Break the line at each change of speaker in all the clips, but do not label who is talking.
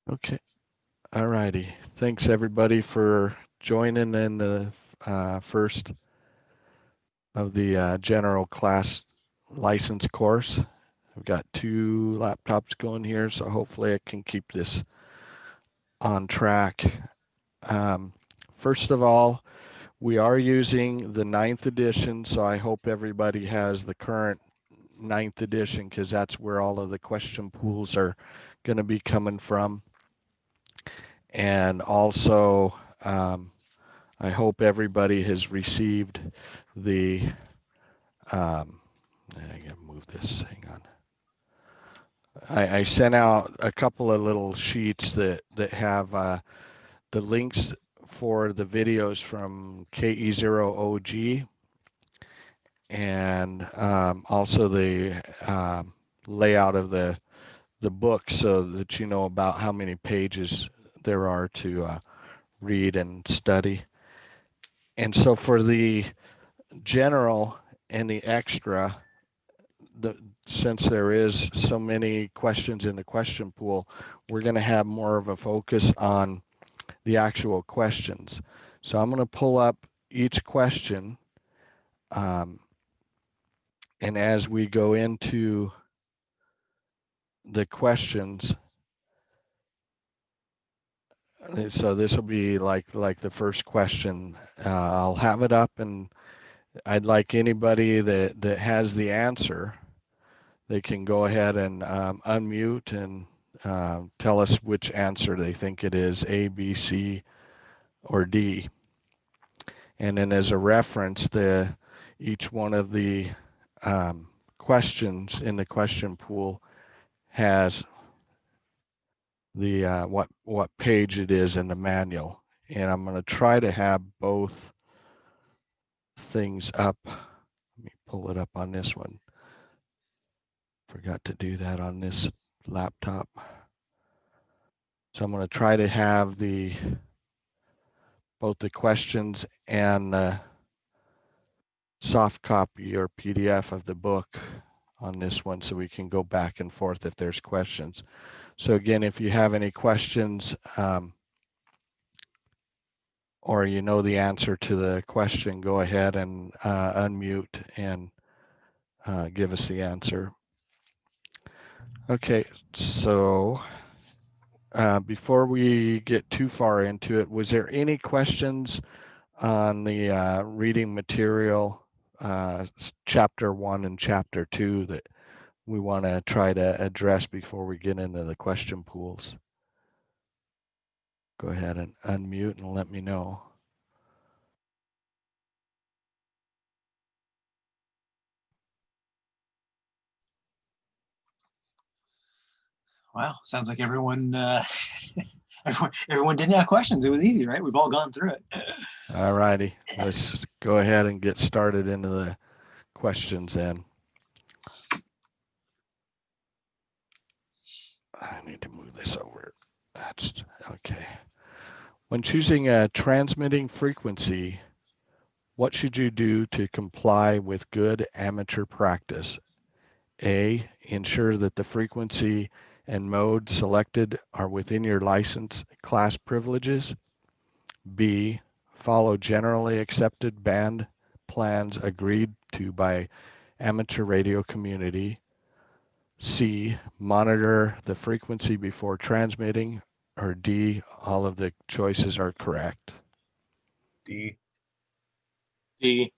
Okay, all righty. Thanks everybody for joining in the first of the general class license course. I've got 2 laptops going here, so hopefully I can keep this on track. Um, First of all, we are using the 9th edition, so I hope everybody has the current 9th edition because that's where all of the question pools are going to be coming from. And also, I hope everybody has received the, I gotta move this, hang on. I sent out a couple of little sheets that have the links for the videos from KE0OG and also the layout of the book so that you know about how many pages there are to read and study. And so for the general and the extra, since there is so many questions in the question pool, we're going to have more of a focus on the actual questions. So I'm going to pull up each question, and as we go into the questions, so this will be like the first question. I'll have it up, and I'd like anybody that has the answer, they can go ahead and unmute and tell us which answer they think it is, A, B, C, or D. And then as a reference, each one of the questions in the question pool has the what page it is in the manual. And I'm going to try to have both things up. Let me pull it up on this one. Forgot to do that on this laptop. So I'm going to try to have both the questions and the soft copy or PDF of the book on this one so we can go back and forth if there's questions. So again, if you have any questions or you know the answer to the question, go ahead and unmute and give us the answer. Okay, so before we get too far into it, was there any questions on the reading material, chapter 1 and chapter 2 that we want to try to address before we get into the question pools? Go ahead and unmute and let me know.
Wow, sounds like everyone, everyone didn't have questions. It was easy, right? We've all gone through it.
All righty, let's go ahead and get started into the questions then. I need to move this over. That's okay. When choosing a transmitting frequency, what should you do to comply with good amateur practice? A, ensure that the frequency and mode selected are within your license class privileges. B, follow generally accepted band plans agreed to by amateur radio community. C, monitor the frequency before transmitting. Or D, all of the choices are correct.
D.
D.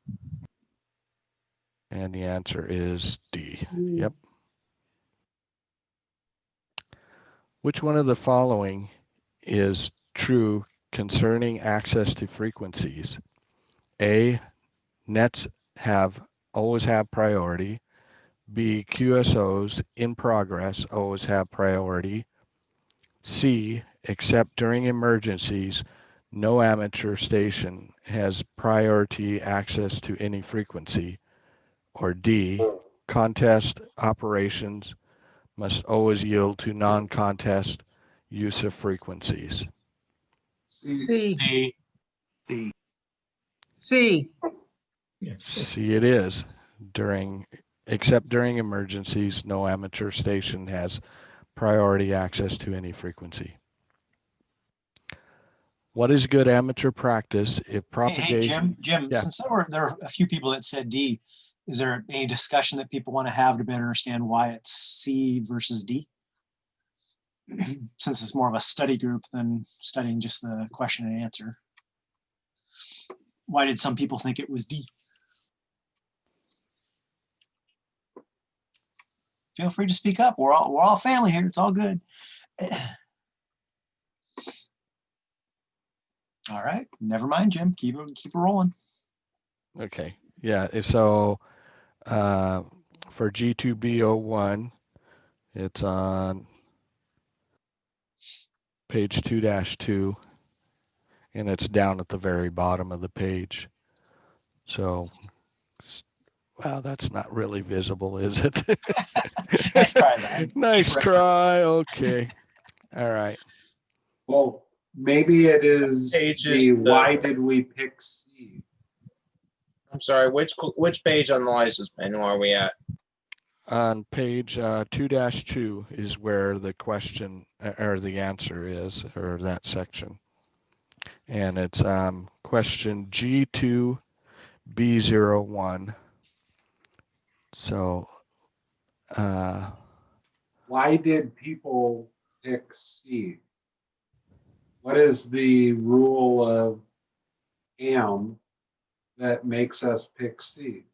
And the answer is D. Yep. Which one of the following is true concerning access to frequencies? A, nets always have priority. B, QSOs in progress always have priority. C, except during emergencies, no amateur station has priority access to any frequency. Or D, contest operations must always yield to non-contest use of frequencies.
C.
D.
D.
C.
C it is. Except during emergencies, no amateur station has priority access to any frequency. What is good amateur practice if
Hey,
propagation?
Jim,
Yeah.
since there are a few people that said D, is there any discussion that people want to have to better understand why it's C versus D? Since it's more of a study group than studying just the question and answer. Why did some people think it was D? Feel free to speak up. We're all family here. It's all good. All right. Never mind, Jim. Keep it rolling.
Okay. Yeah. So for G2B01, it's on page 2-2, and it's down at the very bottom of the page. So, wow, that's not really visible, is it?
Nice try, though.
Nice
Keep
try. Okay. All right.
Well, maybe it is
Page
the
is the-
why did we pick C?
I'm sorry, which page on the license manual are we at?
On page 2-2 is where the question or the answer is, or that section. And it's question G2B01. So,
Why did people pick C? What is the rule of AM that makes us pick C?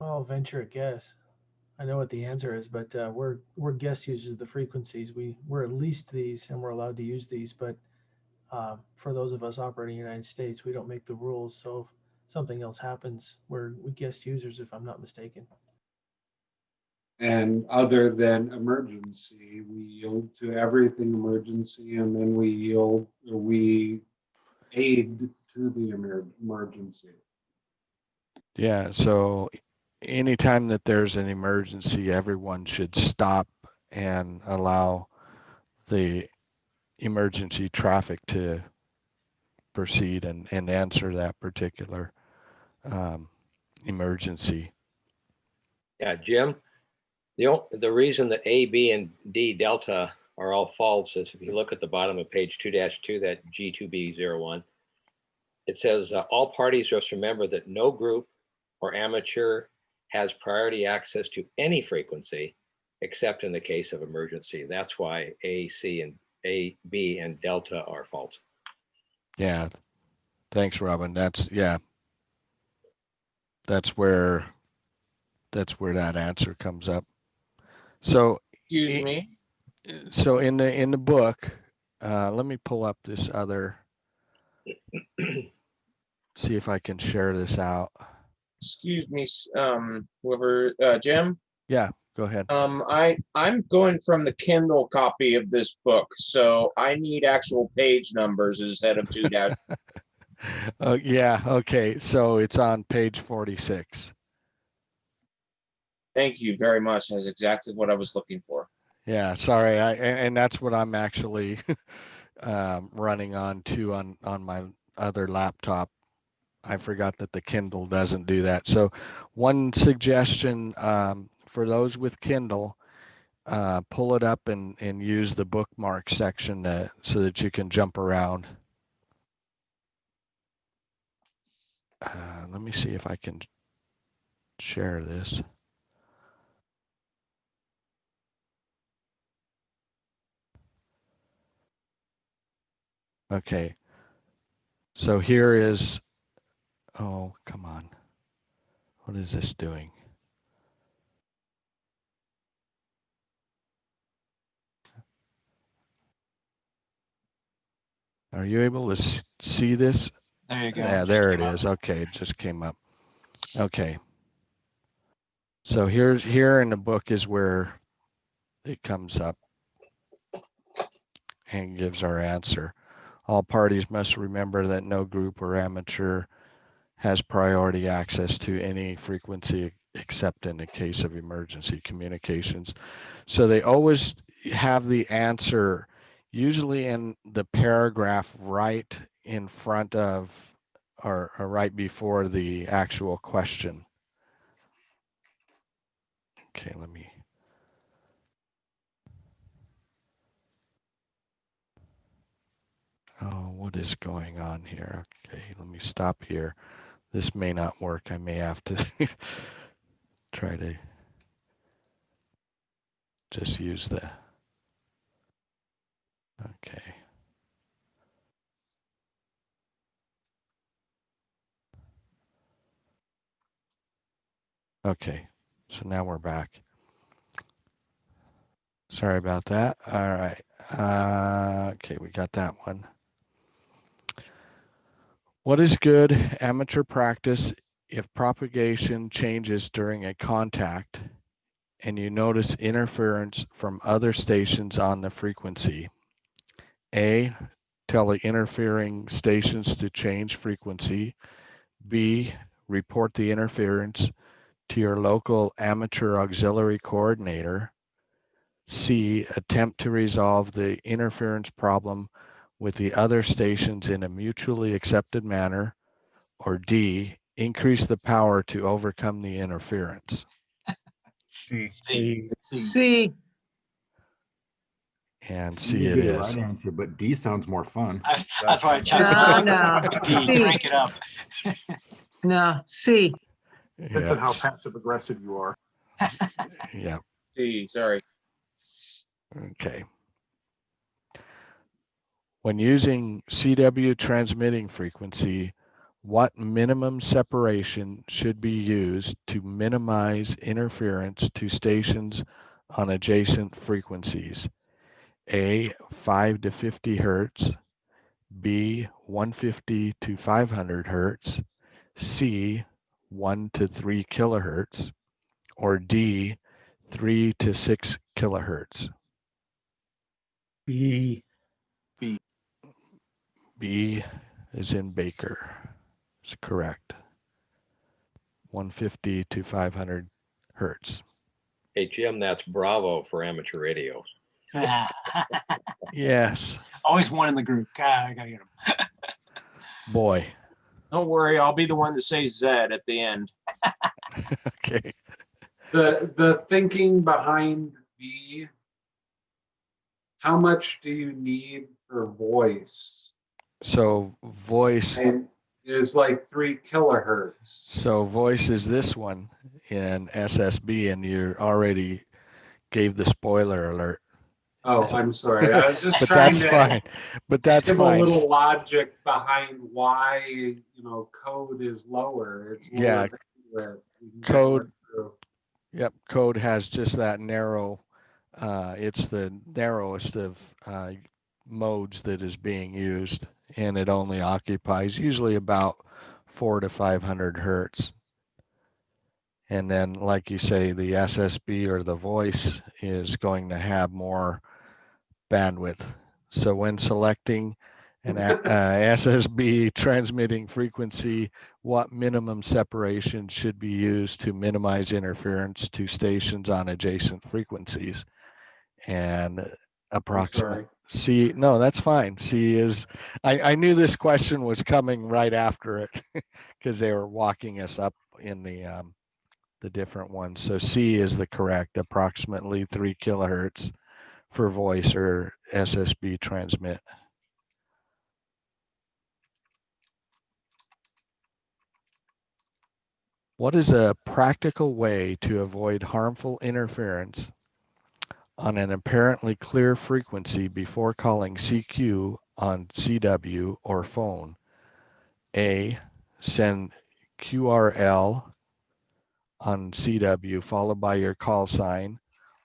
I'll venture a guess. I know what the answer is, but we're guest users of the frequencies. We're at least these, and we're allowed to use these. But for those of us operating in the United States, we don't make the rules. So if something else happens, we guest users, if I'm not mistaken.
And other than emergency, we yield to everything emergency, and then we aid to the emergency.
yeah, so anytime that there's an emergency, everyone should stop and allow the emergency traffic to proceed and answer that particular emergency.
Yeah, Jim, the reason that A, B, and D delta are all false is if you look at the bottom of page 2-2, that G2B01, it says all parties must remember that no group or amateur has priority access to any frequency except in the case of emergency. That's why A, B, and delta are false.
Yeah, thanks, Robin. That's where that answer comes up. So
Excuse me.
So in the book, let me pull up this other, see if I can share this out.
Excuse me, whoever, Jim.
Yeah, go ahead.
I'm going from the Kindle copy of this book, so I need actual page numbers instead of 2 dash.
Yeah, okay. So it's on page 46.
Thank you very much. That's exactly what I was looking for.
Yeah, sorry. And that's what I'm actually running on too on my other laptop. I forgot that the Kindle doesn't do that. So one suggestion for those with Kindle, pull it up and use the bookmark section so that you can jump around. Let me see if I can share this. Okay. So here is, oh, come on. What is this doing? Are you able to see this?
There you go.
Yeah,
Just
there it
came up.
is. Okay, it just came up. Okay. So here in the book is where it comes up and gives our answer. All parties must remember that no group or amateur has priority access to any frequency except in the case of emergency communications. So they always have the answer usually in the paragraph right in front of or right before the actual question. Okay, let me. is going on here? Okay, let me stop here. This may not work. I may have to try to just use the, okay. Okay, so now we're back. Sorry about that. All right. Okay, we got that one. What is good amateur practice if propagation changes during a contact and you notice interference from other stations on the frequency? A, tell the interfering stations to change frequency. B, report the interference to your local amateur auxiliary coordinator. C, attempt to resolve the interference problem with the other stations in a mutually accepted manner. Or D, increase the power to overcome the interference.
D.
C.
C.
And
C
C
would
it
be the
is.
right answer, but D sounds more fun.
That's why I checked.
No, no.
D,
C.
crank it up.
No, C.
Depends on how
Yes.
passive aggressive you are.
Yeah.
C, sorry.
Okay. When using CW transmitting frequency, what minimum separation should be used to minimize interference to stations on adjacent frequencies? A, 5 to 50 hertz. B, 150 to 500 hertz. C, 1 to 3 kilohertz. Or D, 3 to 6 kilohertz.
B.
B is in Baker. It's correct. 150 to 500 hertz.
Hey, Jim, that's Bravo for amateur radios.
Yes,
Always one in the group. God, I gotta get him.
boy.
Don't worry, I'll be the one to say Z at the end.
Okay.
The thinking behind B, how much do you need for voice?
So voice,
And is like 3 kilohertz.
so voice is this one in SSB, and you already gave the spoiler alert.
Oh, I'm sorry. I was just
But
trying
that's
to
fine. But that's
give a
fine.
little logic behind why, code is lower. It's lower
Yeah,
bandwidth. We can get
code-
more through.
Yep, code has just that narrow, it's the narrowest of modes that is being used, and it only occupies usually about 400 to 500 hertz. And then, like you say, the SSB or the voice is going to have more bandwidth. So when selecting an SSB transmitting frequency, what minimum separation should be used to minimize interference to stations on adjacent frequencies? And approximate C, no, that's fine. C is, I knew this question was coming right after it because they were walking us up in the different ones. So C is the correct, approximately 3 kilohertz for voice or SSB transmit. What is a practical way to avoid harmful interference on an apparently clear frequency before calling CQ on CW or phone? A, send QRL on CW followed by your call sign,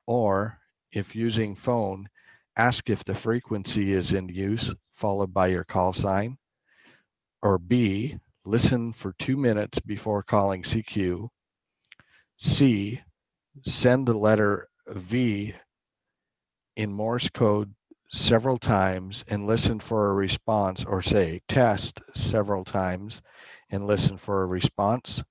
or if using phone, ask if the frequency is in use followed by your call sign. Or B, listen for 2 minutes before calling CQ. C, send the letter V in Morse code several times and listen for a response, or say test several times and listen for a response.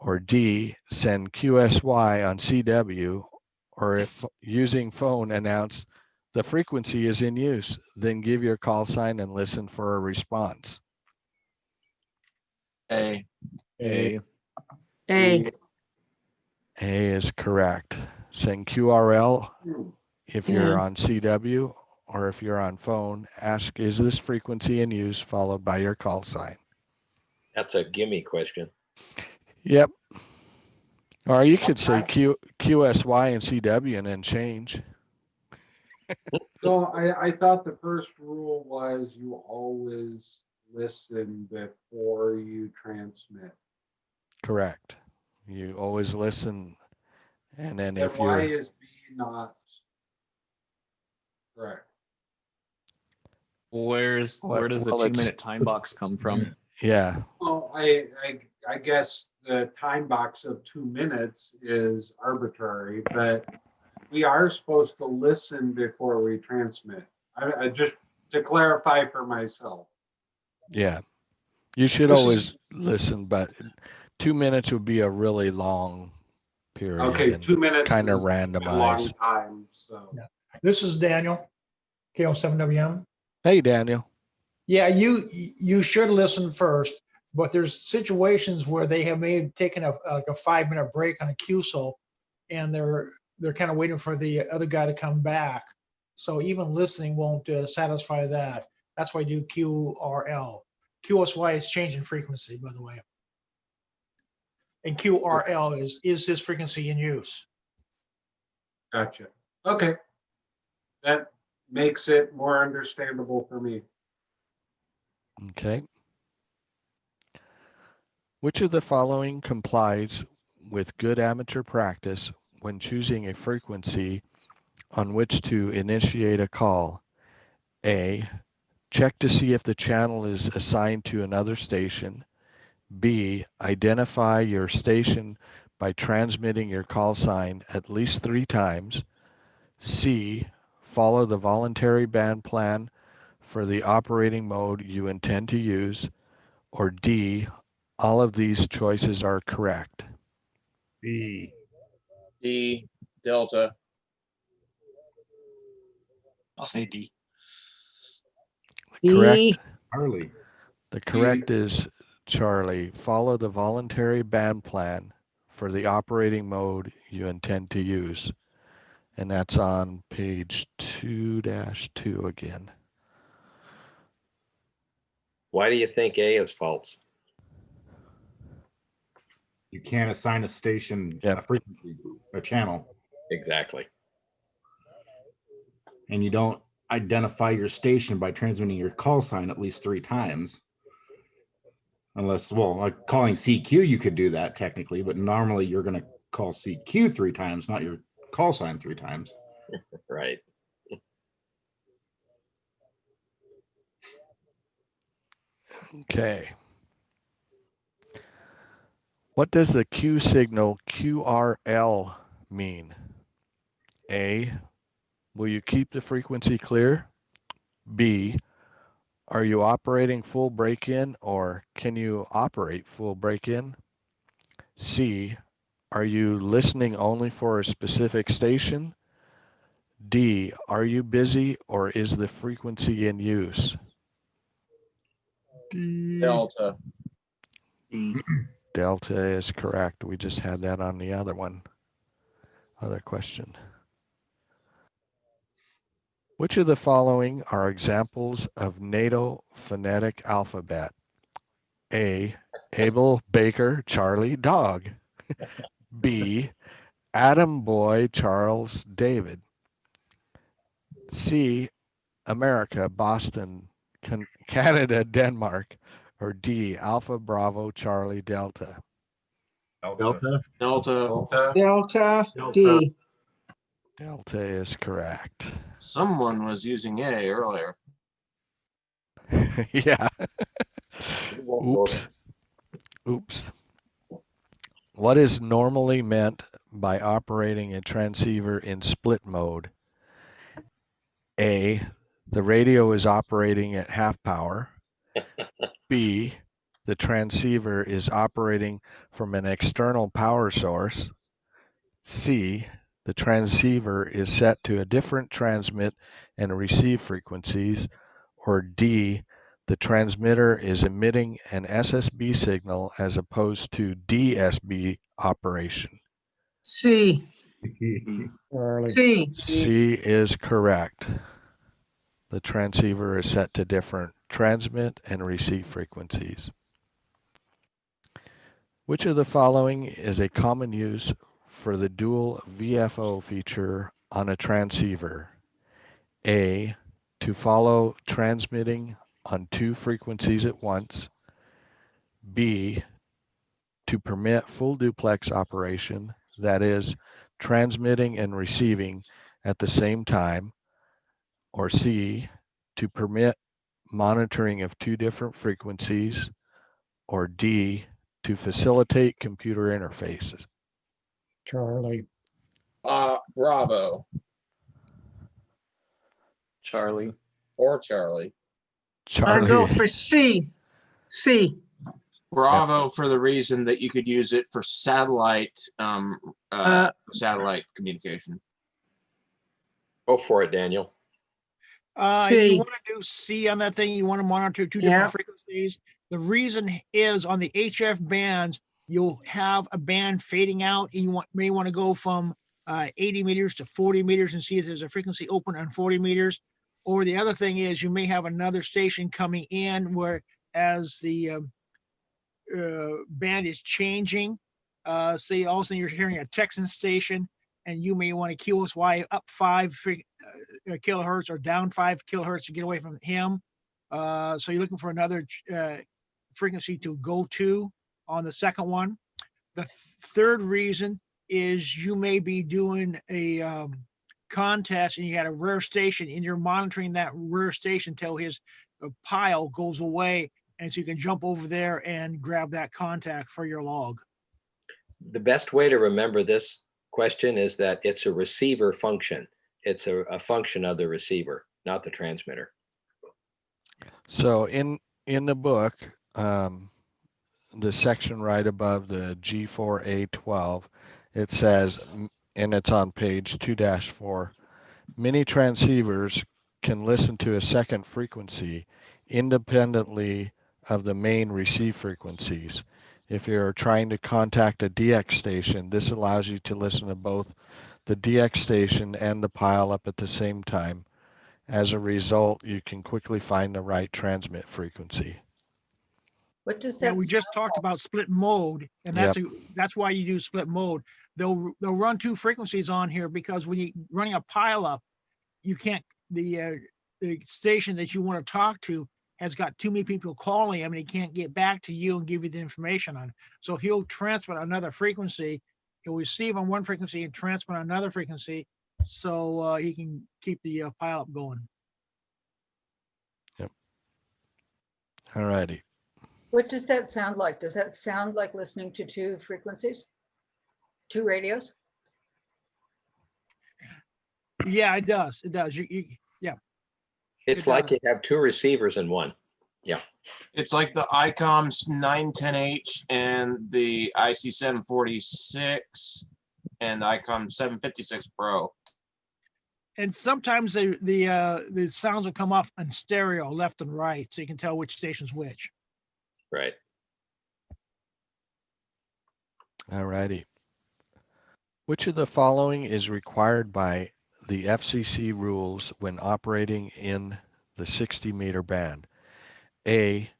Or D, send QSY on CW, or if using phone, announce the frequency is in use, then give your call sign and listen for a response.
A.
A.
A.
A is correct. Send QRL if you're on CW, or if you're on phone, ask, is this frequency in use, followed by your call sign.
That's a gimme question.
Yep. Or you could say QSY and CW and then change.
So I thought the first rule was you always listen before you transmit.
Correct. You always listen, and then
Then
if
why
you're,
is B not correct?
Where does the
well, it's-
2-minute time box come from?
yeah,
Well, I guess the time box of 2 minutes is arbitrary, but we are supposed to listen before we transmit. I just to clarify for myself.
yeah. You should
This is-
always listen, but 2 minutes would be a really long period.
Okay,
and
2 minutes
kind of
is a long
randomized.
time, so.
Yeah. This is Daniel, KO7WM.
Hey, Daniel.
Yeah, you should listen first, but there's situations where they have maybe taken a 5-minute break on a QSO, and they're kind of waiting for the other guy to come back. So even listening won't satisfy that. That's why I do QRL. QSY is changing frequency, by the way. And QRL is this frequency in use?
Gotcha. Okay. That makes it more understandable for me.
Okay. Which of the following complies with good amateur practice when choosing a frequency on which to initiate a call? A, check to see if the channel is assigned to another station. B, identify your station by transmitting your call sign at least 3 times. C, follow the voluntary band plan for the operating mode you intend to use. Or D, all of these choices are correct.
D.
D, Delta.
I'll say D.
The correct,
Charlie.
the correct is Charlie. Follow the voluntary band plan for the operating mode you intend to use. And that's on page 2-2 again.
Why do you think A is false?
You can't assign a station
Yep.
a frequency, a channel,
Exactly.
and you don't identify your station by transmitting your call sign at least 3 times. Unless, well, like calling CQ, you could do that technically, but normally you're going to call CQ 3 times, not your call sign 3 times.
Right.
Okay. What does the Q signal QRL mean? A, will you keep the frequency clear? B, are you operating full break-in, or can you operate full break-in? C, are you listening only for a specific station? D, are you busy, or is the frequency in use?
Delta.
Delta is correct. We just had that on the other one. Other question. Which of the following are examples of NATO phonetic alphabet? A, Abel, Baker, Charlie, Dog. B, Adam, Boy, Charles, David. C, America, Boston, Canada, Denmark. Or D, Alpha, Bravo, Charlie, Delta.
Delta.
Delta.
Delta,
Delta.
D.
Delta is correct.
Someone was using A earlier.
Yeah. Oops. Oops. What is normally meant by operating a transceiver in split mode? A, the radio is operating at half power. B, the transceiver is operating from an external power source. C, the transceiver is set to a different transmit and receive frequencies. Or D, the transmitter is emitting an SSB signal as opposed to DSB operation.
C.
Charlie.
C.
C is correct. the transceiver is set to different transmit and receive frequencies. Which of the following is a common use for the dual VFO feature on a transceiver? A, to follow transmitting on two frequencies at once. B, to permit full duplex operation, that is, transmitting and receiving at the same time. Or C, to permit monitoring of two different frequencies. Or D, to facilitate computer interfaces.
Charlie. Bravo
Charlie.
or Charlie.
I go
Charlie,
for C. C.
Bravo for the reason that you could use it for satellite satellite communication.
Go for it, Daniel.
C.
You want to do C on that thing. You want to monitor two
Yeah.
different frequencies. The reason is on the HF bands, you'll have a band fading out and you may want to go from 80 meters to 40 meters and see if there's a frequency open on 40 meters. Or the other thing is you may have another station coming in where as the band is changing, say all of a sudden you're hearing a Texan station and you may want to QSY up 5 kilohertz or down 5 kilohertz to get away from him. So you're looking for another frequency to go to on the second one. The third reason is you may be doing a contest and you had a rare station and you're monitoring that rare station till his pile goes away. And so you can jump over there and grab that contact for your log.
The best way to remember this question is that it's a receiver function. It's a function of the receiver, not the transmitter.
so in the book, the section right above the G4A12, it says, and it's on page 2-4, many transceivers can listen to a second frequency independently of the main receive frequencies. If you're trying to contact a DX station, this allows you to listen to both the DX station and the pile up at the same time. As a result, you can quickly find the right transmit frequency.
What does
Yeah,
that?
we just
sound
talked
like?
about split mode, and that's why you do split mode. They'll run two frequencies on here because when you're running a pile up, you can't the station that you want to talk to has got too many people calling him and he can't get back to you and give you the information on it. So he'll transmit another frequency. He'll receive on one frequency and transmit on another frequency so he can keep the pile up going.
All righty.
What does that sound like? Does that sound like listening to two frequencies? Two radios?
Yeah, it does. It does. Yeah.
It's
It
like
does.
you have two receivers in one. Yeah.
It's like the ICOMS 910H and the IC 746 and the ICOM 756 Pro.
And sometimes the sounds will come off in stereo, left and right, so you can tell which station's which.
Right.
All righty. Which of the following is required by the FCC rules when operating in the 60-meter band? A,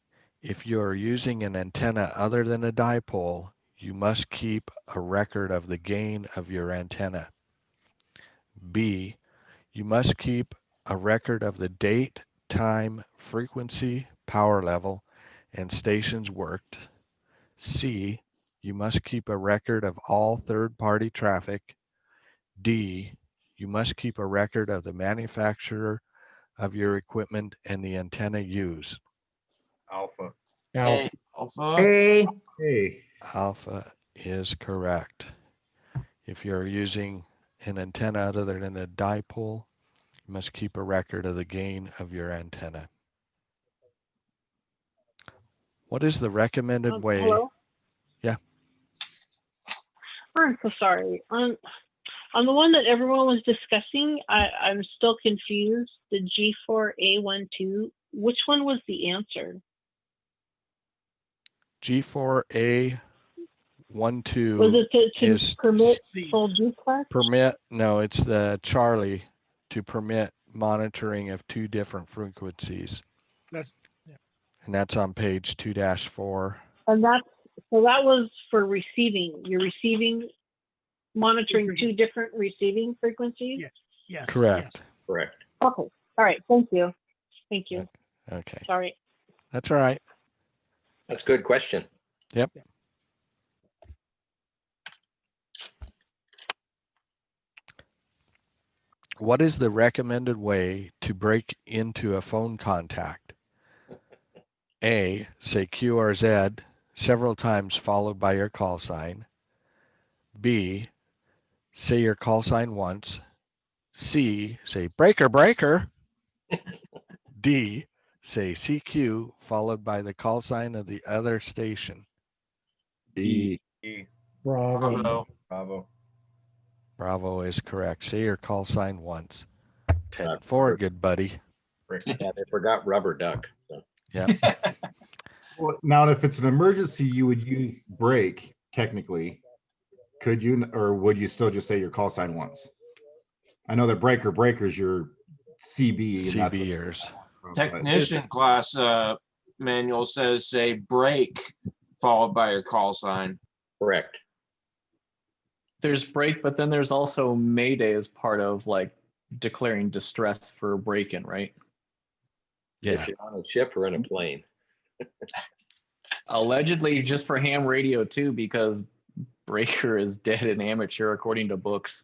if you are using an antenna other than a dipole, you must keep a record of the gain of your antenna. B, you must keep a record of the date, time, frequency, power level, and stations worked. C, you must keep a record of all third-party traffic. D, you must keep a record of the manufacturer of your equipment and the antenna used.
Alpha.
Alpha.
A.
Hey,
Alpha is correct. If you're using an antenna other than a dipole, you must keep a record of the gain of your antenna. What is the recommended way?
Hello?
Yeah.
I'm so sorry. On the one that everyone was discussing, I'm still confused. The G4A12, which one was the answer?
G4A12
Was it to
is
permit full duplex?
no, it's the Charlie to permit monitoring of two different frequencies.
That's,
And that's on page 2-4.
And that was for receiving. You're receiving, monitoring two different receiving frequencies?
yes. Yes.
Correct.
Correct.
Okay. All right. Thank you. Thank you.
Okay.
Sorry.
That's all right.
That's a good question.
Yep. What is the recommended way to break into a phone contact? A, say QRZ several times followed by your call sign. B, say your call sign once. C, say breaker, breaker. D, say CQ followed by the call sign of the other station.
D.
Bravo.
Bravo.
Bravo is correct. Say your call sign once. 10-4,
rubber.
good buddy.
Yeah, they forgot rubber duck. So.
Yeah.
Well, now, if it's an emergency, you would use break technically. Could you, or would you still just say your call sign once? I know that breaker's your CB. and that's what-
CBers.
Technician class manual says say break followed by your call sign.
Correct.
There's break, but then there's also Mayday as part of like declaring distress for break-in, right?
Yeah.
If you're on a ship or in a plane.
Allegedly just for ham radio too, because breaker is dead and amateur according to books.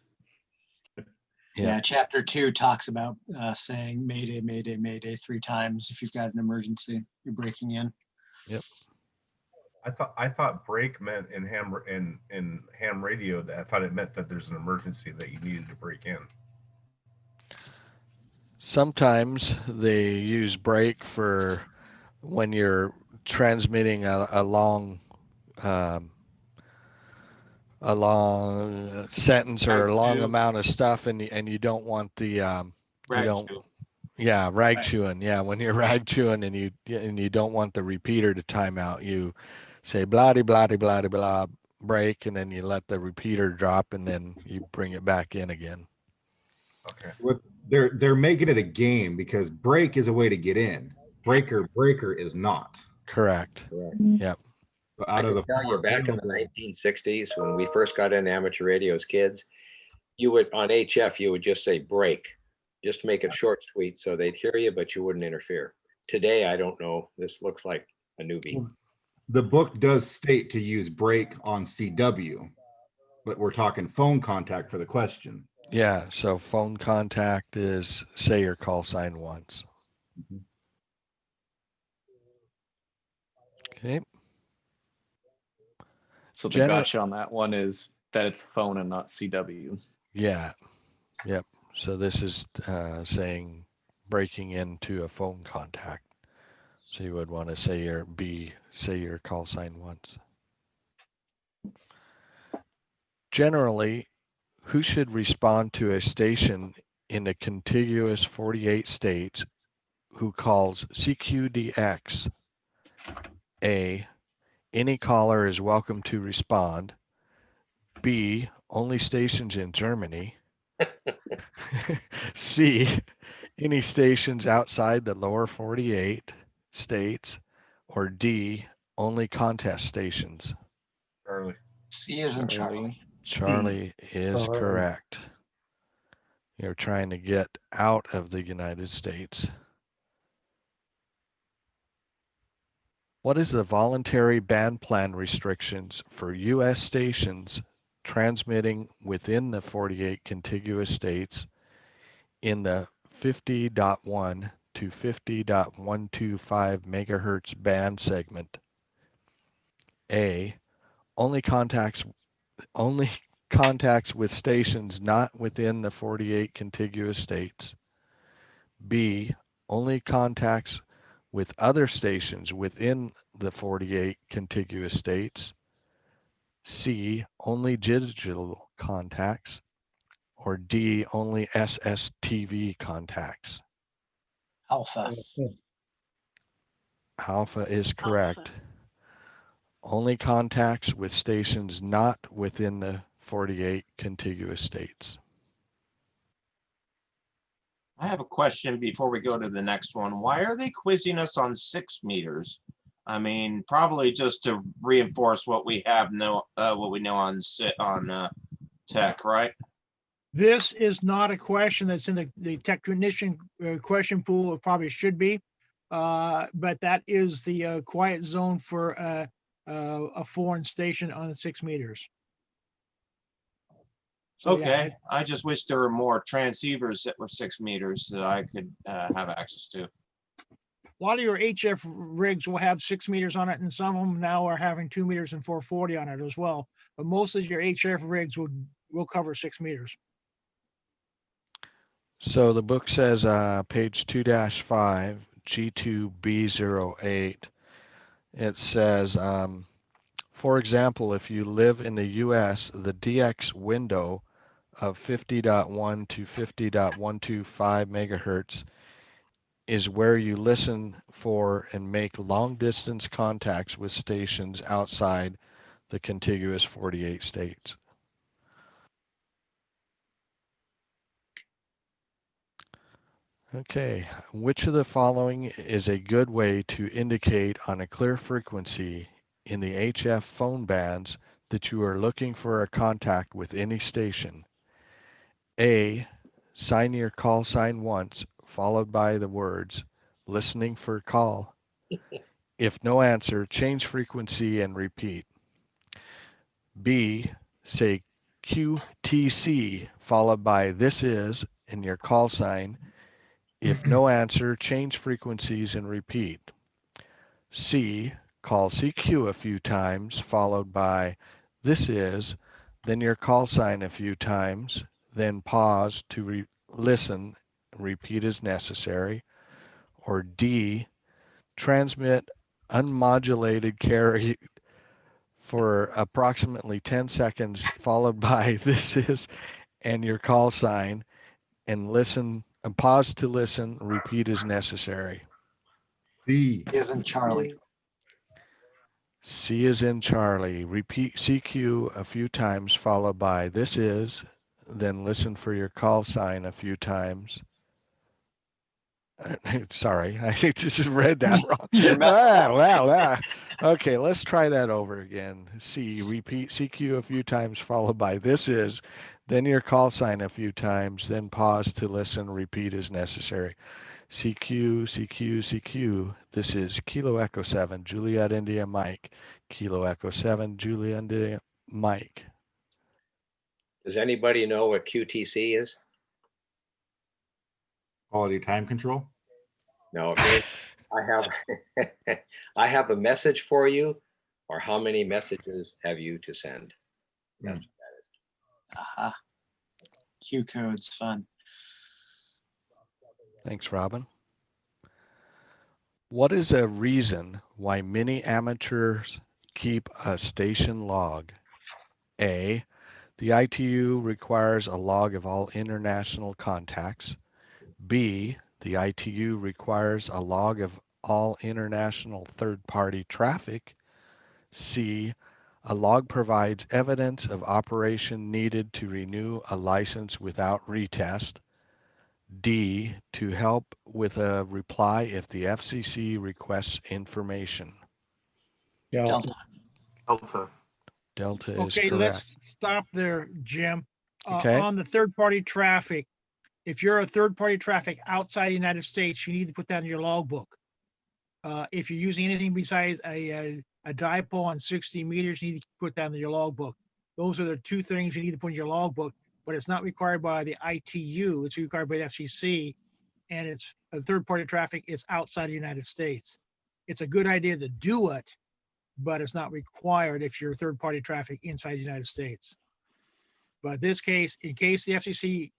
Yeah, chapter 2 talks about saying Mayday, Mayday, Mayday 3 times if you've got an emergency, you're breaking in.
Yep.
I thought break meant in ham radio that I thought it meant that there's an emergency that you needed to break in.
Sometimes they use break for when you're transmitting a long sentence or a long amount of stuff, and you don't want the rag chewing. Yeah, when you're rag chewing and you don't want the repeater to time out, you say blah blah blah blah blah break, and then you let the repeater drop, and then you bring it back in again.
Okay.
What they're making it a game because break is a way to get in. Breaker is not.
Correct.
Correct.
Yep.
But
I
out of
can
the
tell you back in the 1960s when we first got into amateur radio as kids, you would on HF you would just say break, just to make it short, sweet, so they'd hear you, but you wouldn't interfere. Today, I don't know. This looks like a newbie.
The book does state to use break on CW, but we're talking phone contact for the question.
Yeah, so phone contact is say your call sign once. Okay.
So the gotcha on that one is that it's phone and not CW.
Yeah. Yep. So this is saying breaking into a phone contact. So you would want to say your call sign once. Generally, who should respond to a station in the contiguous 48 states who calls CQDX? A, any caller is welcome to respond. B, only stations in Germany. C, any stations outside the lower 48 states. Or D, only contest stations.
Charlie.
C is in Charlie.
Charlie is
Charlie.
correct. You're trying to get out of the United States. What is the voluntary band plan restrictions for U.S. stations transmitting within the 48 contiguous states in the 50.1 to 50.125 megahertz band segment? A, only contacts with stations not within the 48 contiguous states. B, only contacts with other stations within the 48 contiguous states. C, only digital contacts. Or D, only SSTV contacts.
Alpha.
Alpha is correct. Only contacts with stations not within the 48 contiguous states.
I have a question before we go to the next one. Why are they quizzing us on 6 meters? I mean, probably just to reinforce what we have what we know on tech, right?
This is not a question that's in the technician question pool. It probably should be. But that is the quiet zone for a foreign station on 6 meters. So, yeah,
Okay, I just wish there were more transceivers that were 6 meters that I could have access to.
A lot of your HF rigs will have 6 meters on it, and some of them now are having 2 meters and 440 on it as well. But most of your HF rigs will cover 6 meters.
So the book says page 2-5, G2B08. It says, for example, if you live in the US, the DX window of 50.1 to 50.125 megahertz is where you listen for and make long distance contacts with stations outside the contiguous 48 states. Okay, which of the following is a good way to indicate on a clear frequency in the HF phone bands that you are looking for a contact with any station? A, sign your call sign once, followed by the words, listening for call. If no answer, change frequency and repeat. B, say QTC, followed by this is in your call sign. If no answer, change frequencies and repeat. C, call CQ a few times, followed by this is, then your call sign a few times, then pause to listen, repeat as necessary. Or D, transmit unmodulated carry for approximately 10 seconds, followed by this is and your call sign, and listen and pause to listen, repeat as necessary.
C
is in Charlie.
C is in Charlie. Repeat CQ a few times, followed by this is, then listen for your call sign a few times. Sorry, I just read that wrong.
You're messing up.
Okay, let's try that over again. C, repeat CQ a few times, followed by this is, then your call sign a few times, then pause to listen, repeat as necessary. CQ, CQ, CQ. This is Kilo Echo 7, Juliet India Mike. Kilo Echo 7, Juliet India Mike.
Does anybody know what QTC is?
quality time control.
No, okay. I have a message for you, or how many messages have you to send? That's what that is.
Aha. Q code's fun.
Thanks, Robin. What is a reason why many amateurs keep a station log? A, the ITU requires a log of all international contacts. B, the ITU requires a log of all international third-party traffic. C, a log provides evidence of operation needed to renew a license without retest. D, to help with a reply if the FCC requests information.
Delta.
Delta is
Okay,
correct.
let's stop there, Jim.
Okay.
On the third-party traffic, if you're a third-party traffic outside the United States, you need to put that in your logbook. If you're using anything besides a dipole on 60 meters, you need to put that in your logbook. Those are the two things you need to put in your logbook, but it's not required by the ITU. It's required by the FCC, and it's a third-party traffic. It's outside the United States. It's a good idea to do it, but it's not required if you're third-party traffic inside the United States. But this case, in case the FCC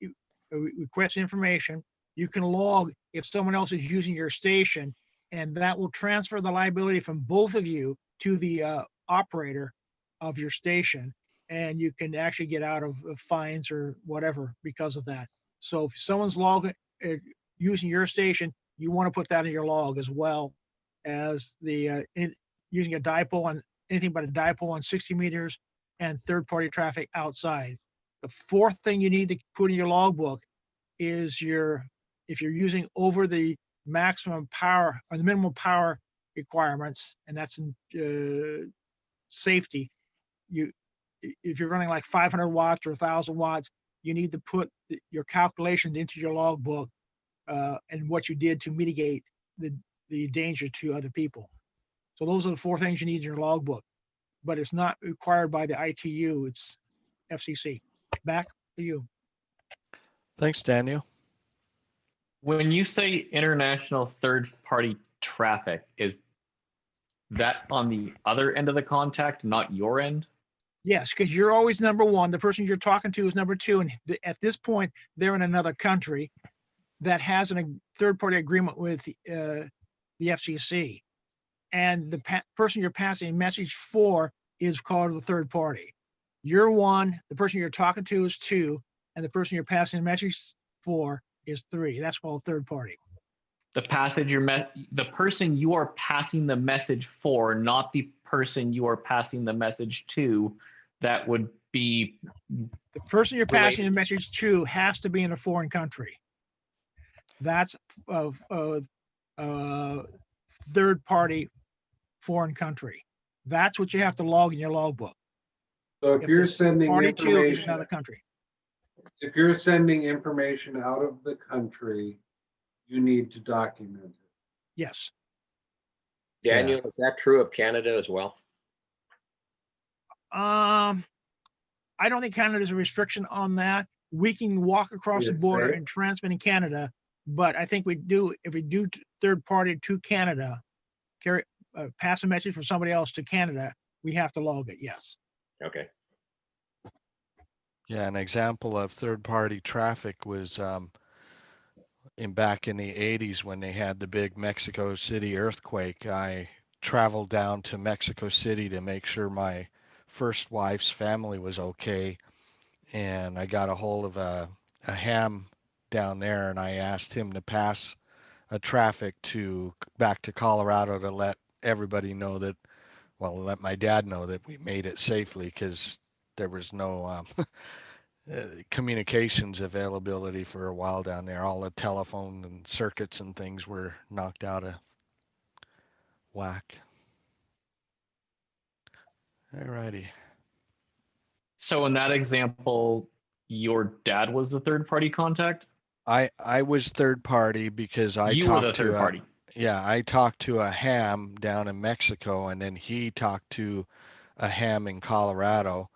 requests information, you can log if someone else is using your station, and that will transfer the liability from both of you to the operator of your station, and you can actually get out of fines or whatever because of that. So if someone's using your station, you want to put that in your log, as well as the using a dipole on anything but a dipole on 60 meters and third-party traffic outside. The fourth thing you need to put in your logbook is your if you're using over the maximum power or the minimum power requirements, and that's in safety, if you're running like 500 watts or 1,000 watts, you need to put your calculations into your logbook and what you did to mitigate the danger to other people. So those are the 4 things you need in your logbook, but it's not required by the ITU. It's FCC. Back to you.
Thanks, Daniel.
When you say international third-party traffic, is that on the other end of the contact, not your end?
Yes, because you're always number 1. The person you're talking to is number 2. And at this point, they're in another country that has a third-party agreement with the FCC. And the person you're passing a message for is called the third party. You're 1, the person you're talking to is 2, and the person you're passing a message for is 3. That's called third party.
The person you are passing the message for, not the person you are passing the message to, that would be
the person you're passing the message to has to be in a foreign country. That's third party foreign country. That's what you have to log in your logbook.
So if you're
the
sending
party to is
information,
another country.
if you're sending information out of the country, you need to document it.
Yes.
Daniel, is that true of Canada as well?
I don't think Canada's a restriction on that. We can walk across the
Did it
border
say?
and transmit in Canada, but I think if we do third party to Canada, pass a message from somebody else to Canada, we have to log it. Yes.
Okay.
Yeah, an example of third-party traffic was back in the 80s when they had the big Mexico City earthquake. I traveled down to Mexico City to make sure my first wife's family was okay, and I got a hold of a ham down there, and I asked him to pass a traffic back to Colorado to let everybody know that, well, let my dad know that we made it safely, because there was no communications availability for a while down there. All the telephone and circuits and things were knocked out of whack. Alrighty.
So in that example, your dad was the third party contact?
I was third party because I
You were the
talked
third
to
party.
I talked to a ham down in Mexico, and then he talked to a ham in Colorado.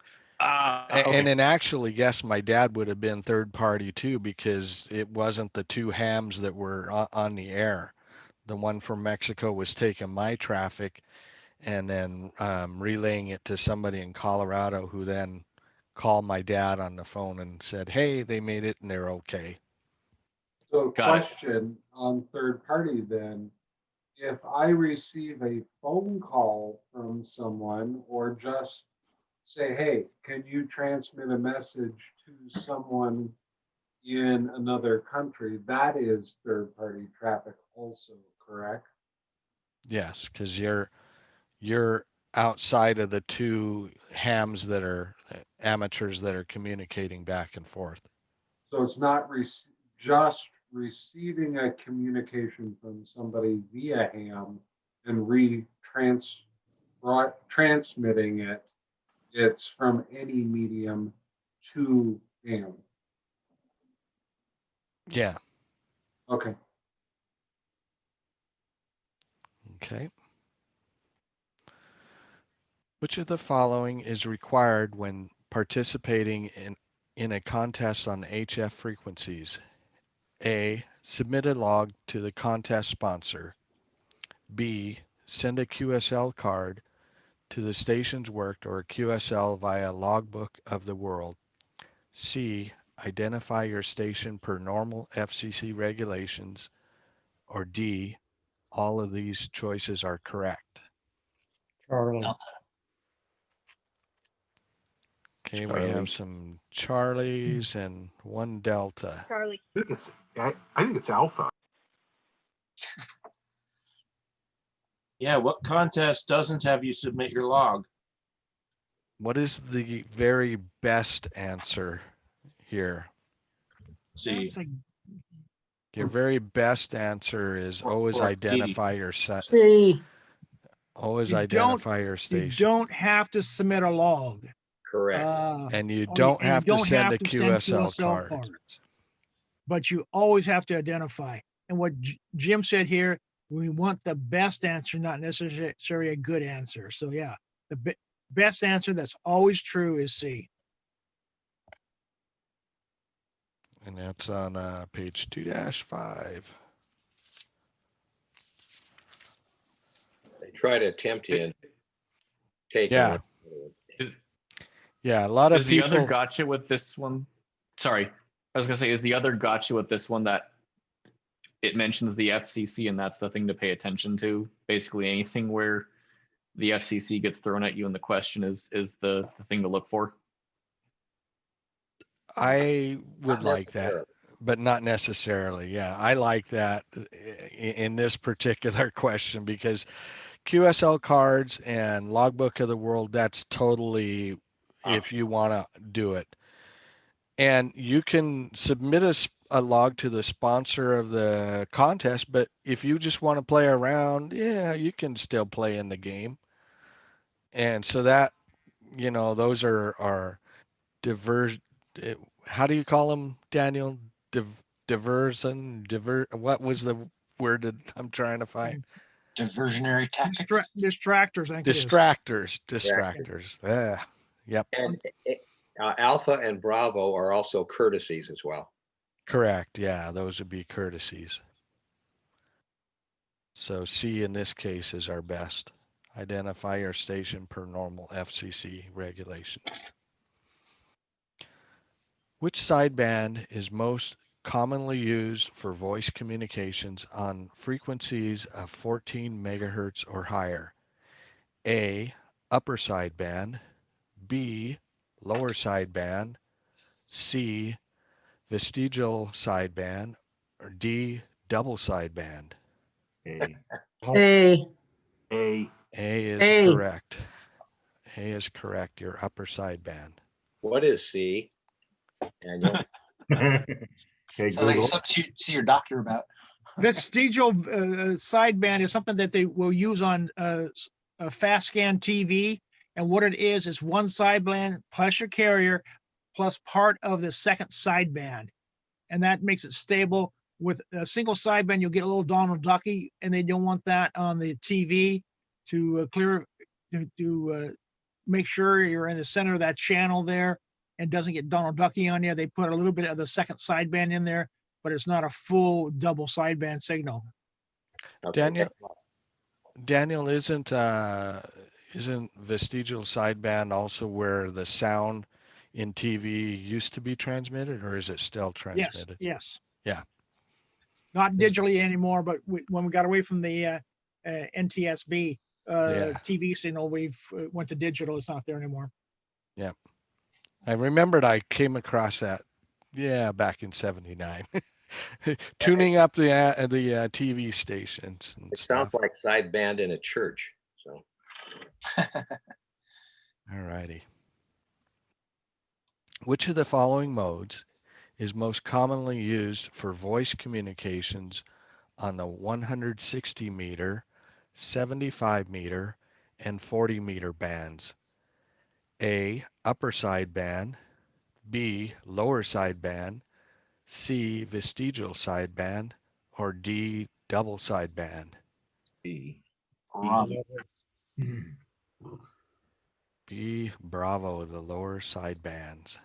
Okay.
And then actually, yes, my dad would have been third party too, because it wasn't the 2 hams that were on the air. The one from Mexico was taking my traffic and then relaying it to somebody in Colorado, who then called my dad on the phone and said, hey, they made it and they're okay.
So
Got it.
question on third party then, if I receive a phone call from someone or just say, hey, can you transmit a message to someone in another country, that is third party traffic also, correct?
Yes, because you're outside of the 2 hams that are amateurs that are communicating back and forth.
So it's not just receiving a communication from somebody via ham and transmitting it. It's from any medium to ham.
Yeah.
Okay.
Okay. Which of the following is required when participating in a contest on HF frequencies? A, submit a log to the contest sponsor. B, send a QSL card to the stations worked or a QSL via Logbook of the World. C, identify your station per normal FCC regulations. Or D, all of these choices are correct.
Charlie.
Okay, we
Charlie.
have some Charlies and 1 Delta.
Charlie.
I think it's Alpha.
Yeah, what contest doesn't have you submit your log?
What is the very best answer here?
See,
That's a
Your very best answer is always
or D.
identify your
C.
always
You don't-
identify your
You
station.
don't have to submit a log.
Correct.
And you
Oh,
don't
and you
have to
don't
send
have
a
to send
QSL card.
cards. But you always have to identify. And what Jim said here, we want the best answer, not necessarily a good answer. So yeah, the best answer that's always true is C.
And that's on page 2-5.
They try to tempt you and take
Yeah.
it.
Yeah, a lot of
Is the other
people.
gotcha with this one? Sorry, I was gonna say, is the other gotcha with this one that it mentions the FCC and that's the thing to pay attention to? Basically, anything where the FCC gets thrown at you and the question is the thing to look for.
I would
Not
like that,
necessarily.
but not necessarily. Yeah, I like that in this particular question because QSL cards and Logbook of the World, that's totally if you want to do it. And you can submit a log to the sponsor of the contest, but if you just want to play around, yeah, you can still play in the game. And so that, those are diverse. How do you call them, Daniel? What was the word that I'm trying to find?
Diversionary tactics.
Distractors, I think it is.
Distractors. Yeah. Yep.
And Alpha and Bravo are also courtesies as well.
Correct. Yeah, those would be courtesies. So C in this case is our best. Identify your station per normal FCC regulations. Which sideband is most commonly used for voice communications on frequencies of 14 megahertz or higher? A, upper sideband, B, lower sideband, C, vestigial sideband, or D, double sideband?
A.
A.
A.
A is
A.
correct. A is correct, your upper sideband.
What is C? Daniel?
Okay,
Sounds like
Google.
something you see your doctor about.
Vestigial sideband is something that they will use on a fast scan TV. And what it is one sideband plus your carrier plus part of the second sideband. And that makes it stable. With a single sideband, you'll get a little Donald Ducky, and they don't want that on the TV to make sure you're in the center of that channel there and doesn't get Donald Ducky on you. They put a little bit of the second sideband in there, but it's not a full double sideband signal.
Okay.
Daniel, isn't vestigial sideband also where the sound in TV used to be transmitted, or is it still transmitted?
Yes.
Yeah.
Not digitally anymore, but when we got away from the NTSB TV signal, we've went to digital. It's not there anymore.
Yeah. I remembered I came across that, back in '79. Tuning up the TV stations and
It
stuff.
sounds like sideband in a church. So
All righty. Which of the following modes is most commonly used for voice communications on the 160 meter, 75 meter, and 40 meter bands? A, upper sideband, B, lower sideband, C, vestigial sideband, or D, double sideband?
B.
B, Bravo, the lower sidebands.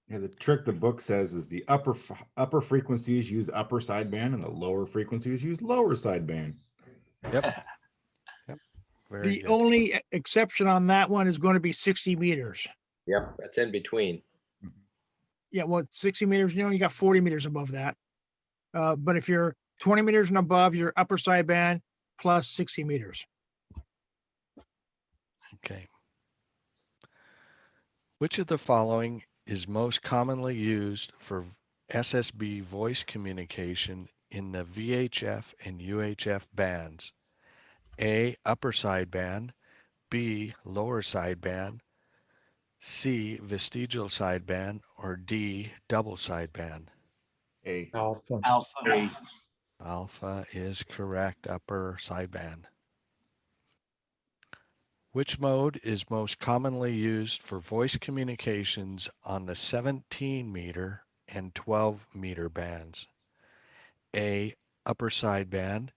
Yeah, the trick the book says is the upper frequencies use upper sideband and the lower frequencies use lower sideband.
Yep. Very
The
good.
only exception on that one is going to be 60 meters.
yep, that's in between.
Yeah, well, 60 meters, you got 40 meters above that. But if you're 20 meters and above, your upper sideband plus 60 meters.
Okay. Which of the following is most commonly used for SSB voice communication in the VHF and UHF bands? A, upper sideband, B, lower sideband, C, vestigial sideband, or D, double sideband?
A.
Alpha.
Alpha.
Alpha is correct, upper sideband. Which mode is most commonly used for voice communications on the 17 meter and 12 meter bands? A, upper sideband,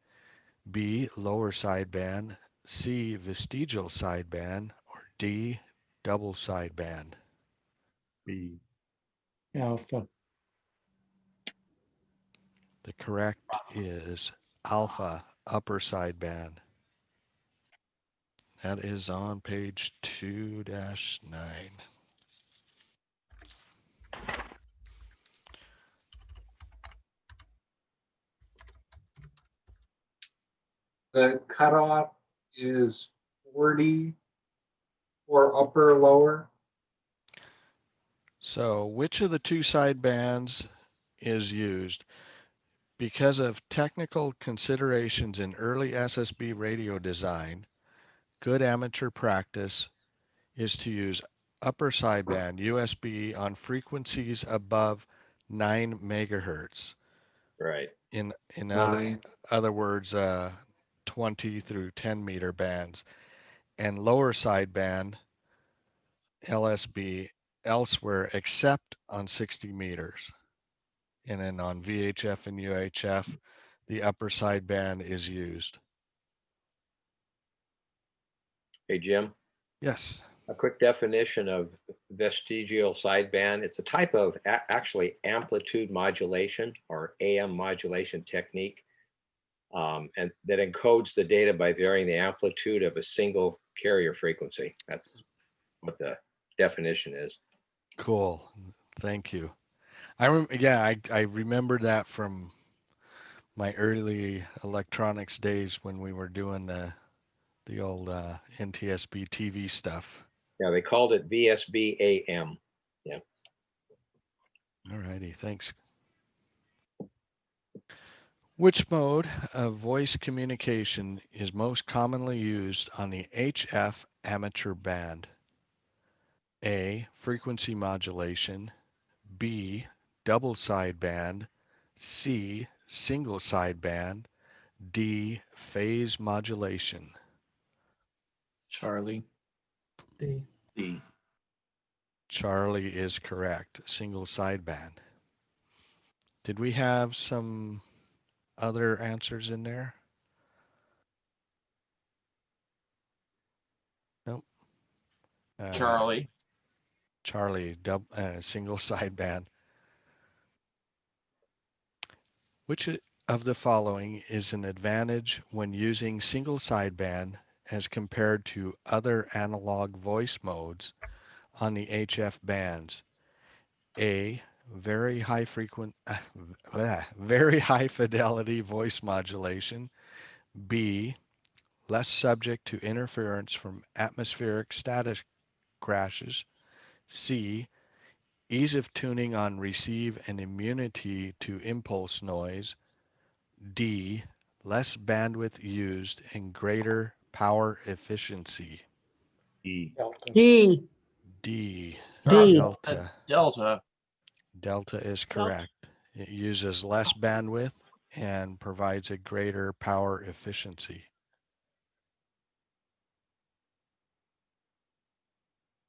B, lower sideband, C, vestigial sideband, or D, double sideband?
B.
Alpha.
The correct is alpha, upper sideband. That is on page 2-9.
The cutoff is 40 for upper or lower.
So which of the two sidebands is used? Because of technical considerations in early SSB radio design, good amateur practice is to use upper sideband USB on frequencies above 9 megahertz.
Right.
In
Nine.
other words, 20 through 10 meter bands, and lower sideband LSB elsewhere except on 60 meters. And then on VHF and UHF, the upper sideband is used.
Hey, Jim,
Yes.
a quick definition of vestigial sideband. It's a type of actually amplitude modulation or AM modulation technique, and that encodes the data by varying the amplitude of a single carrier frequency. That's what the definition is.
Cool. Thank you. I remember that from my early electronics days when we were doing the old NTSB TV stuff.
Yeah, they called it VSB AM. Yeah.
All righty, thanks. Which mode of voice communication is most commonly used on the HF amateur band? A, frequency modulation, B, double sideband, C, single sideband, D, phase modulation.
Charlie.
D.
D.
Charlie is correct, single sideband. Did we have some other answers in there? Nope.
Charlie.
Charlie, single sideband. Which of the following is an advantage when using single sideband as compared to other analog voice modes on the HF bands? A, very high fidelity voice modulation. B, less subject to interference from atmospheric static crashes. C, ease of tuning on receive and immunity to impulse noise. D, less bandwidth used and greater power efficiency.
E.
Delta.
D,
D.
delta.
Delta.
Delta is correct. It uses less bandwidth and provides a greater power efficiency.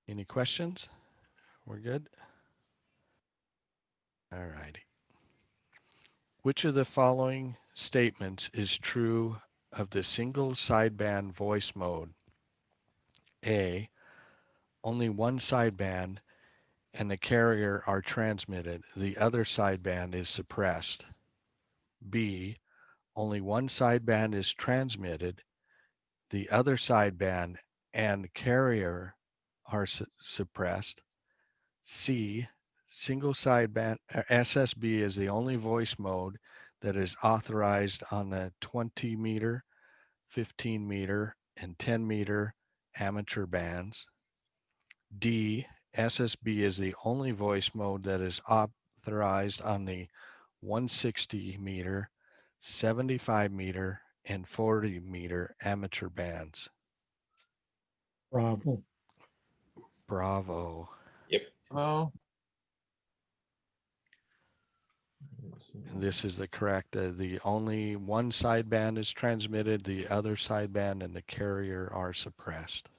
Any questions? We're good? All righty. Which of the following statements is true of the single sideband voice mode? A, only one sideband and the carrier are transmitted. The other sideband is suppressed. B, only one sideband is transmitted. The other sideband and carrier are suppressed. C, single sideband SSB is the only voice mode that is authorized on the 20 meter, 15 meter, and 10 meter amateur bands. D, SSB is the only voice mode that is authorized on the 160 meter, 75 meter, and 40 meter amateur bands.
Bravo.
Bravo.
Yep.
Oh,
And this is the correct, the only one sideband is transmitted, the other sideband and the carrier are suppressed.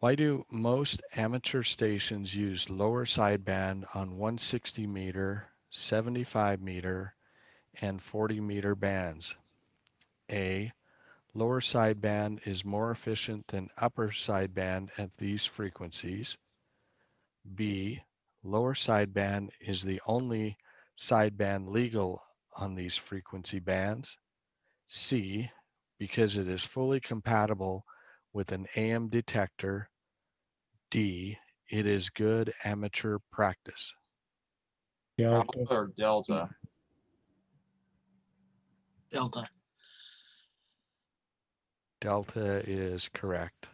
Why do most amateur stations use lower sideband on 160 meter, 75 meter, and 40 meter bands? A, lower sideband is more efficient than upper sideband at these frequencies. B, lower sideband is the only sideband legal on these frequency bands. C, because it is fully compatible with an AM detector. D, it is good amateur practice.
Delta.
Alpha or Delta?
Delta.
Delta is correct.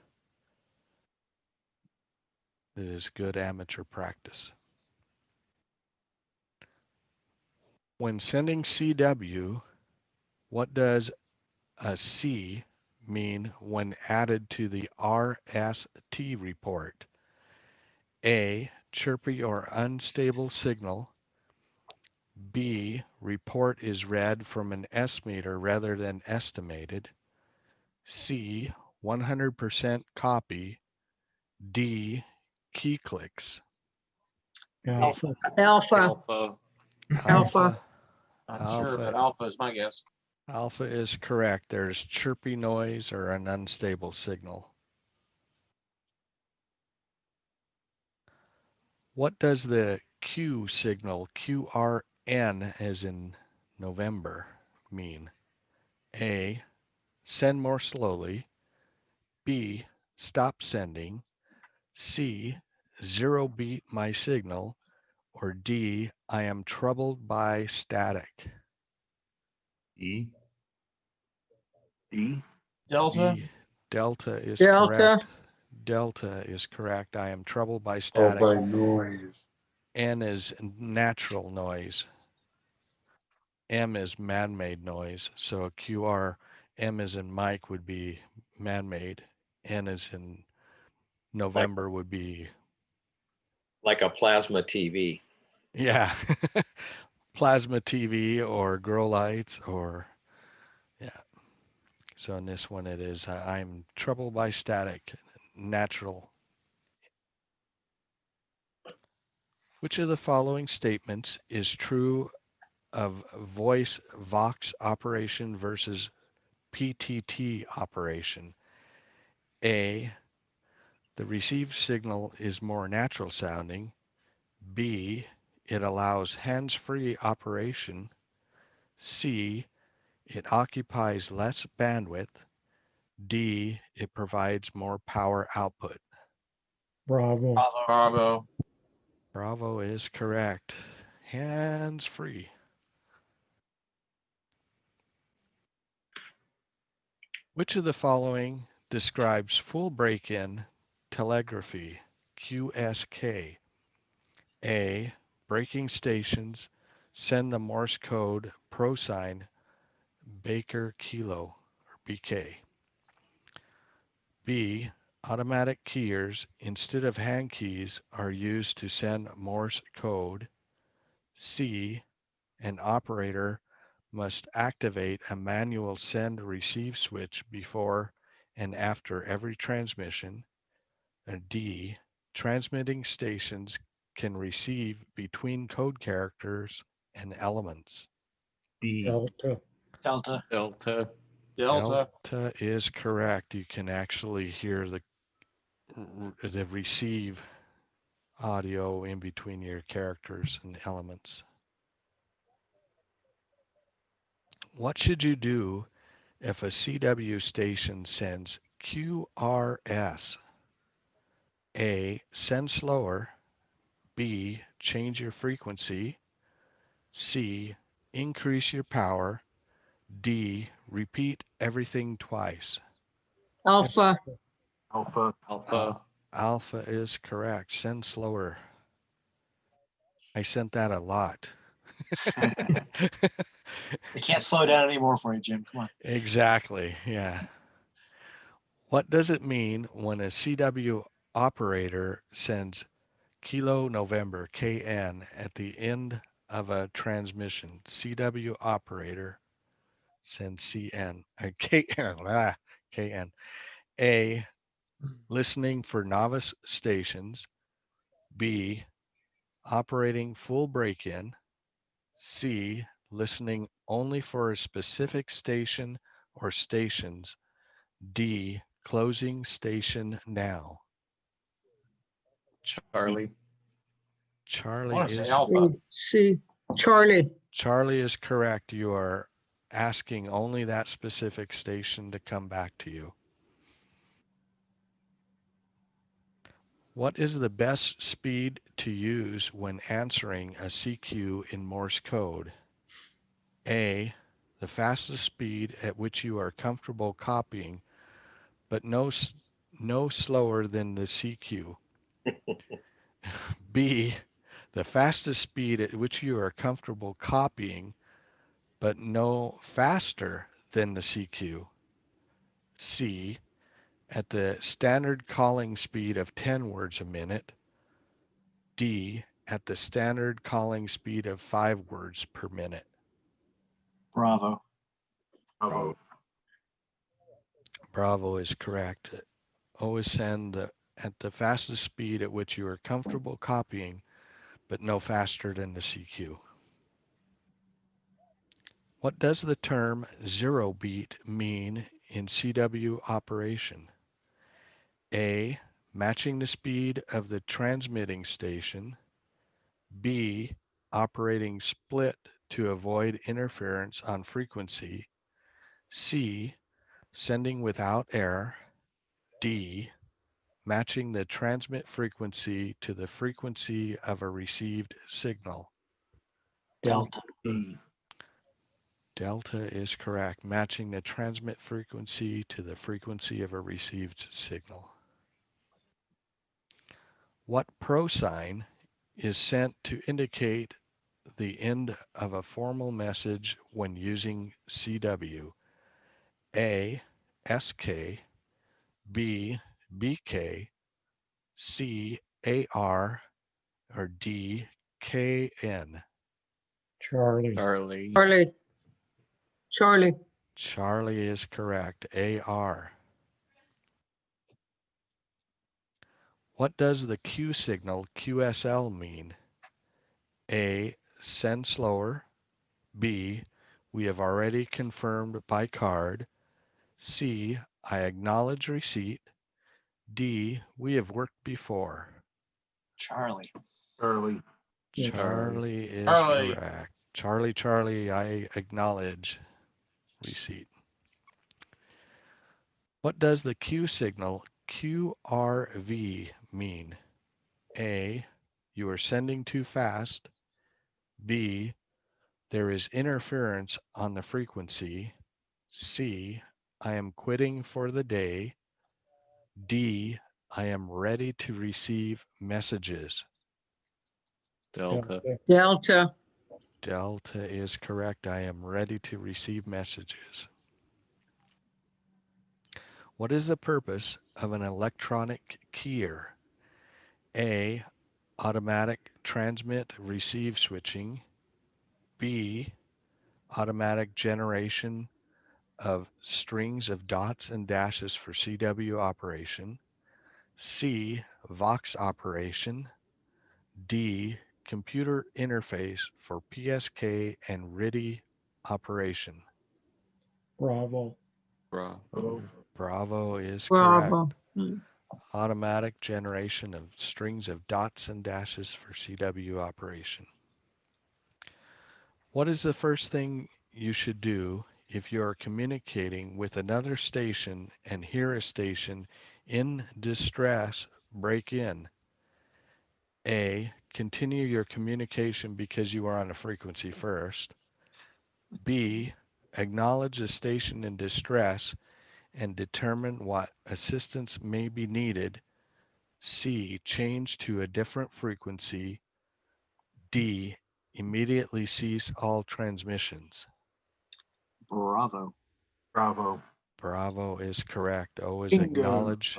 It is good amateur practice. When sending CW, what does a C mean when added to the RST report? A, chirpy or unstable signal. B, report is read from an S meter rather than estimated. C, 100% copy. D, key clicks.
Alpha.
Alpha.
Alpha.
Alpha.
Not sure, but Alpha is my guess.
Alpha is correct. There's chirpy noise or an unstable signal. What does the Q signal, QRN as in November, mean? A, send more slowly. B, stop sending. C, zero beat my signal. Or D, I am troubled by static.
E. D.
Delta.
D, delta is
Delta.
correct. Delta is correct. I am troubled by
Oh,
static.
by noise.
N is natural noise. M is man-made noise. So a QR, M is in Mike would be man-made. N is in November would be,
Like a plasma TV.
yeah, plasma TV or grow lights or, yeah. So in this one it is, I'm troubled by static, natural. Which of the following statements is true of voice Vox operation versus PTT operation? A, the received signal is more natural sounding. B, it allows hands-free operation. C, it occupies less bandwidth. D, it provides more power output.
Bravo.
Bravo.
Bravo is correct. Hands-free. Which of the following describes full break-in telegraphy, QSK? A, breaking stations send the Morse code pro sign Baker Kilo or BK. B, automatic keyers instead of hand keys are used to send Morse code. C, an operator must activate a manual send receive switch before and after every transmission. And D, transmitting stations can receive between code characters and elements.
D.
Delta.
Delta.
Delta.
Delta.
Delta is correct. You can actually hear the receive audio in between your characters and elements. What should you do if a CW station sends QRS? A, send slower. B, change your frequency. C, increase your power. D, repeat everything twice.
Alpha.
Alpha.
Alpha.
Alpha is correct. Send slower. I sent that a lot.
They can't slow down anymore for you, Jim. Come on.
Exactly. Yeah. What does it mean when a CW operator sends Kilo November KN at the end of a transmission. CW operator sends KN. KN. A, listening for novice stations. B, operating full break-in. C, listening only for a specific station or stations. D, closing station now.
Charlie.
I
Charlie
want to say
is
alpha.
C, Charlie.
Charlie is correct. You are asking only that specific station to come back to you. What is the best speed to use when answering a CQ in Morse code? A, the fastest speed at which you are comfortable copying, but no slower than the CQ. B, the fastest speed at which you are comfortable copying, but no faster than the CQ. C, at the standard calling speed of 10 words a minute. D, at the standard calling speed of 5 words per minute.
Bravo.
Bravo.
Bravo is correct. Always send at the fastest speed at which you are comfortable copying, but no faster than the CQ. What does the term zero beat mean in CW operation? A, matching the speed of the transmitting station. B, operating split to avoid interference on frequency. C, sending without error. D, matching the transmit frequency to the frequency of a received signal.
Delta.
Delta is correct, matching the transmit frequency to the frequency of a received signal. What pro sign is sent to indicate the end of a formal message when using CW? A, SK, B, BK, C, AR, or D, KN?
Charlie.
Charlie.
Charlie. Charlie.
Charlie is correct, AR. What does the Q signal QSL mean? A, send slower. B, we have already confirmed by card. C, I acknowledge receipt. D, we have worked before.
Charlie.
Charlie.
Charlie is
Charlie.
correct. Charlie, I acknowledge receipt. What does the Q signal QRV mean? A, you are sending too fast. B, there is interference on the frequency. C, I am quitting for the day. D, I am ready to receive messages.
Delta.
Delta.
Delta is correct. I am ready to receive messages. What is the purpose of an electronic keyer? A, automatic transmit receive switching. B, automatic generation of strings of dots and dashes for CW operation. C, Vox operation. D, computer interface for PSK and RIDI operation.
Bravo.
Bravo.
Bravo is
Bravo.
correct. Automatic generation of strings of dots and dashes for CW operation. What is the first thing you should do if you are communicating with another station and hear a station in distress break in? A, continue your communication because you are on a frequency first. B, acknowledge a station in distress and determine what assistance may be needed. C, change to a different frequency. D, immediately cease all transmissions.
Bravo.
Bravo.
Bravo is correct. O is
Bingo.
acknowledge.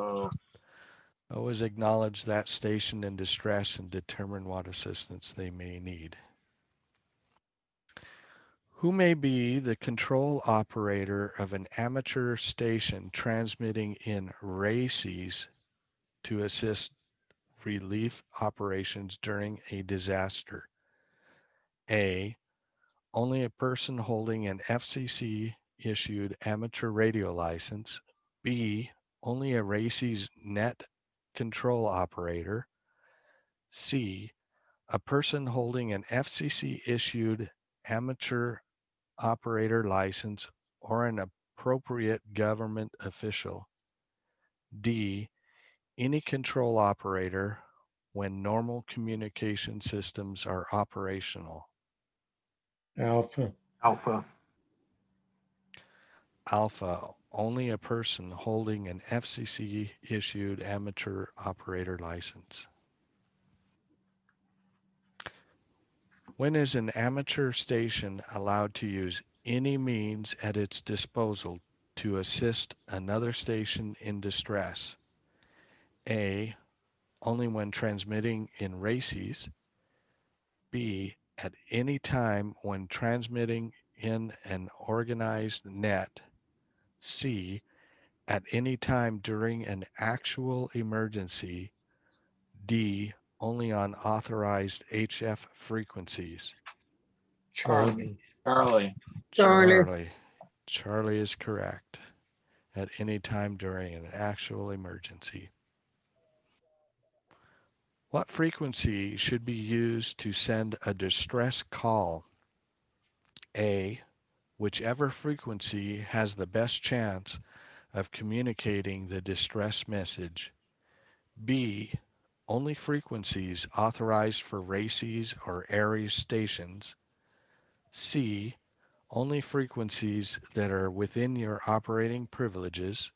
Always acknowledge that station in distress and determine what assistance they may need. Who may be the control operator of an amateur station transmitting in RACES to assist relief operations during a disaster? A, only a person holding an FCC issued amateur radio license. B, only a RACES net control operator. C, a person holding an FCC issued amateur operator license or an appropriate government official. D, any control operator when normal communication systems are operational.
Alpha.
Alpha.
Alpha, only a person holding an FCC issued amateur operator license. When is an amateur station allowed to use any means at its disposal to assist another station in distress? A, only when transmitting in RACES. B, at any time when transmitting in an organized net. C, at any time during an actual emergency. D, only on authorized HF frequencies.
Charlie.
Charlie.
Charlie.
Charlie is correct. At any time during an actual emergency. What frequency should be used to send a distress call? A, whichever frequency has the best chance of communicating the distress message. B, only frequencies authorized for RACES or ARES stations. C, only frequencies that are within your operating privileges.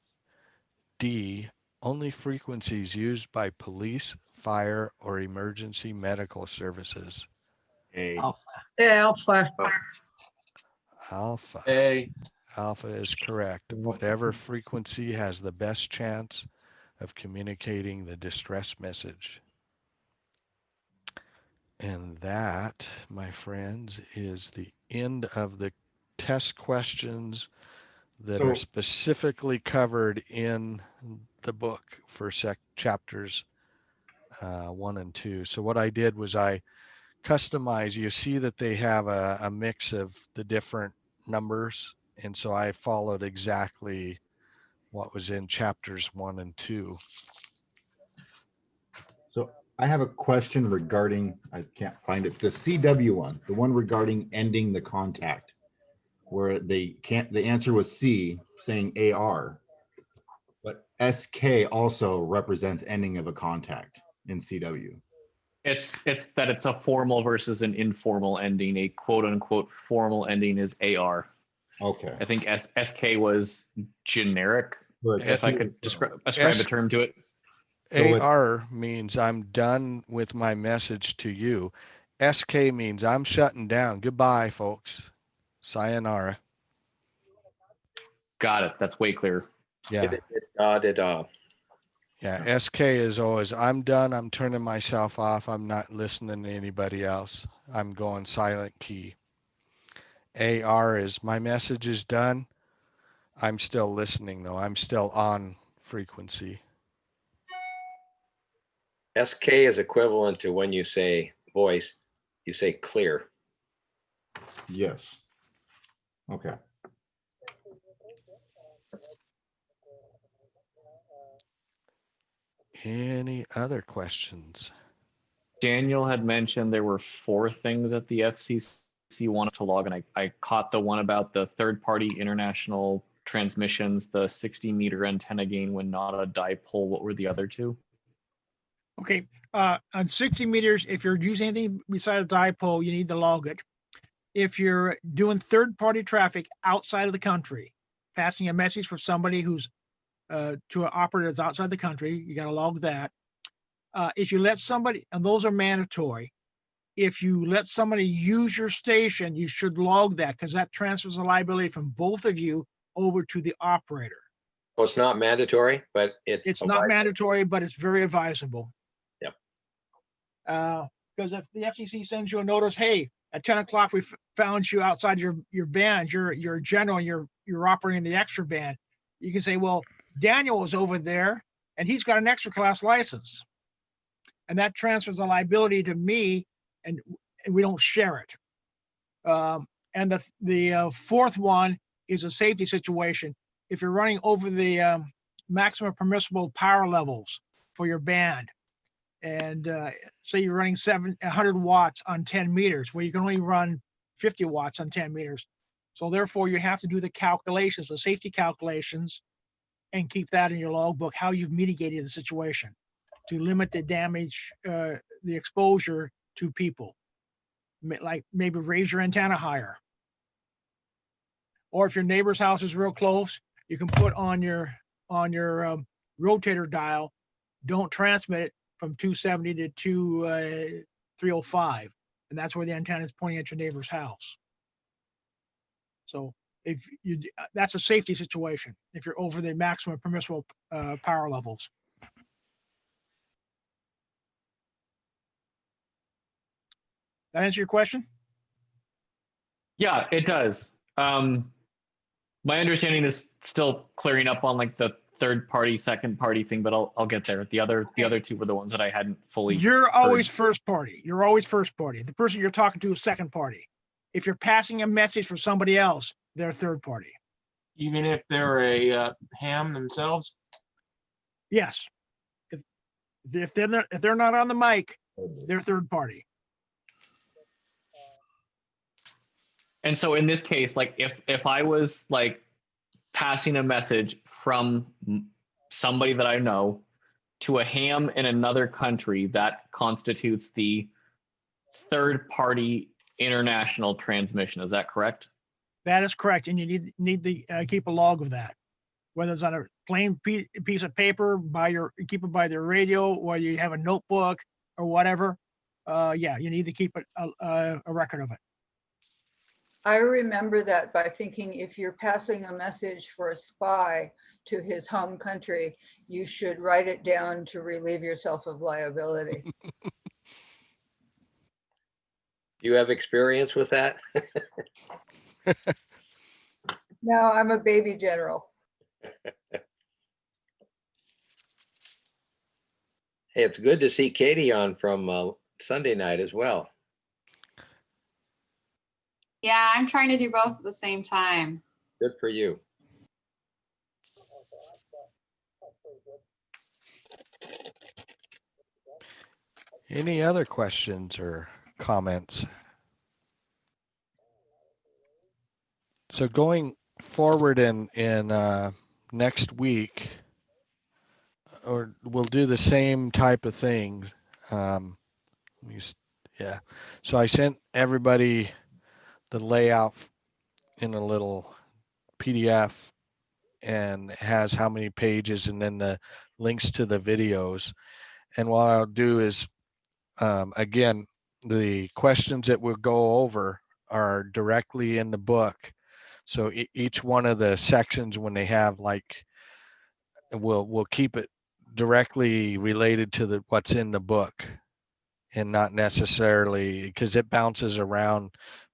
D, only frequencies used by police, fire, or emergency medical services.
A.
Alpha.
Alpha.
A.
Alpha is correct. Whatever frequency has the best chance of communicating the distress message. And that, my friends, is the end of the test questions that are
So-
specifically covered in the book for chapters 1 and 2. So what I did was I customized, you see that they have a mix of the different numbers. And so I followed exactly what was in chapters 1 and 2.
So I have a question regarding, I can't find it, the CW one, the one regarding ending the contact, where they can't, the answer was C, saying AR, but SK also represents ending of a contact in CW.
It's that it's a formal versus an informal ending. A quote unquote formal ending is AR.
Okay.
I think SK was generic,
But
if I could ascribe a term to it.
AR means I'm done with my message to you. SK means I'm shutting down. Goodbye, folks. Sayonara.
Got it. That's way clearer.
Yeah.
Da-da-da.
Yeah. SK is always, I'm done. I'm turning myself off. I'm not listening to anybody else. I'm going silent key. AR is my message is done. I'm still listening though. I'm still on frequency.
SK is equivalent to when you say voice, you say clear.
Yes. Okay.
Any other questions?
Daniel had mentioned there were 4 things that the FCC wanted to log, and I caught the one about the third-party international transmissions, the 60-meter antenna gain when not a dipole. What were the other 2?
Okay, on 60 meters, if you're using anything besides a dipole, you need to log it. If you're doing third-party traffic outside of the country, passing a message for somebody who's to an operator that's outside the country, you got to log that. If you let somebody, and those are mandatory, if you let somebody use your station, you should log that because that transfers the liability from both of you over to the operator.
Oh, it's not mandatory, but
It's not mandatory, but it's very advisable.
Yep.
Because if the FCC sends you a notice, hey, at 10 o'clock, we found you outside your band, you're a general, you're operating the extra band. You can say, well, Daniel is over there and he's got an extra class license. And that transfers the liability to me and we don't share it. And the fourth one is a safety situation. If you're running over the maximum permissible power levels for your band, and say you're running 100 watts on 10 meters, where you can only run 50 watts on 10 meters. So therefore, you have to do the calculations, the safety calculations, and keep that in your logbook, how you've mitigated the situation to limit the damage, the exposure to people. Like maybe raise your antenna higher. Or if your neighbor's house is real close, you can put on your rotator dial, don't transmit it from 270 to 305. And that's where the antenna is pointing at your neighbor's house. So if you, that's a safety situation if you're over the maximum permissible power levels. That answer your question?
Yeah, it does. My understanding is still clearing up on like the third party, second party thing, but I'll get there. The other two were the ones that I hadn't fully.
You're always first party. You're always first party. The person you're talking to is second party. If you're passing a message for somebody else, they're third party.
Even if they're a ham themselves?
Yes. If they're not on the mic, they're third party.
And so in this case, like if I was like passing a message from somebody that I know to a ham in another country, that constitutes the third party international transmission. Is that correct?
That is correct. And you need to keep a log of that, whether it's on a plain piece of paper, keep it by the radio, or you have a notebook or whatever. Yeah, you need to keep a record of it.
I remember that by thinking if you're passing a message for a spy to his home country, you should write it down to relieve yourself of liability.
You have experience with that?
No, I'm a baby general.
Hey, it's good to see Katie on from Sunday night as well.
Yeah, I'm trying to do both at the same time.
Good for you.
Any other questions or comments? So going forward in next week, or we'll do the same type of thing. Yeah. So I sent everybody the layout in a little PDF and has how many pages and then the links to the videos. And what I'll do is, again, the questions that we'll go over are directly in the book. So each one of the sections, when they have like, we'll keep it directly related to what's in the book, and not necessarily, because it bounces around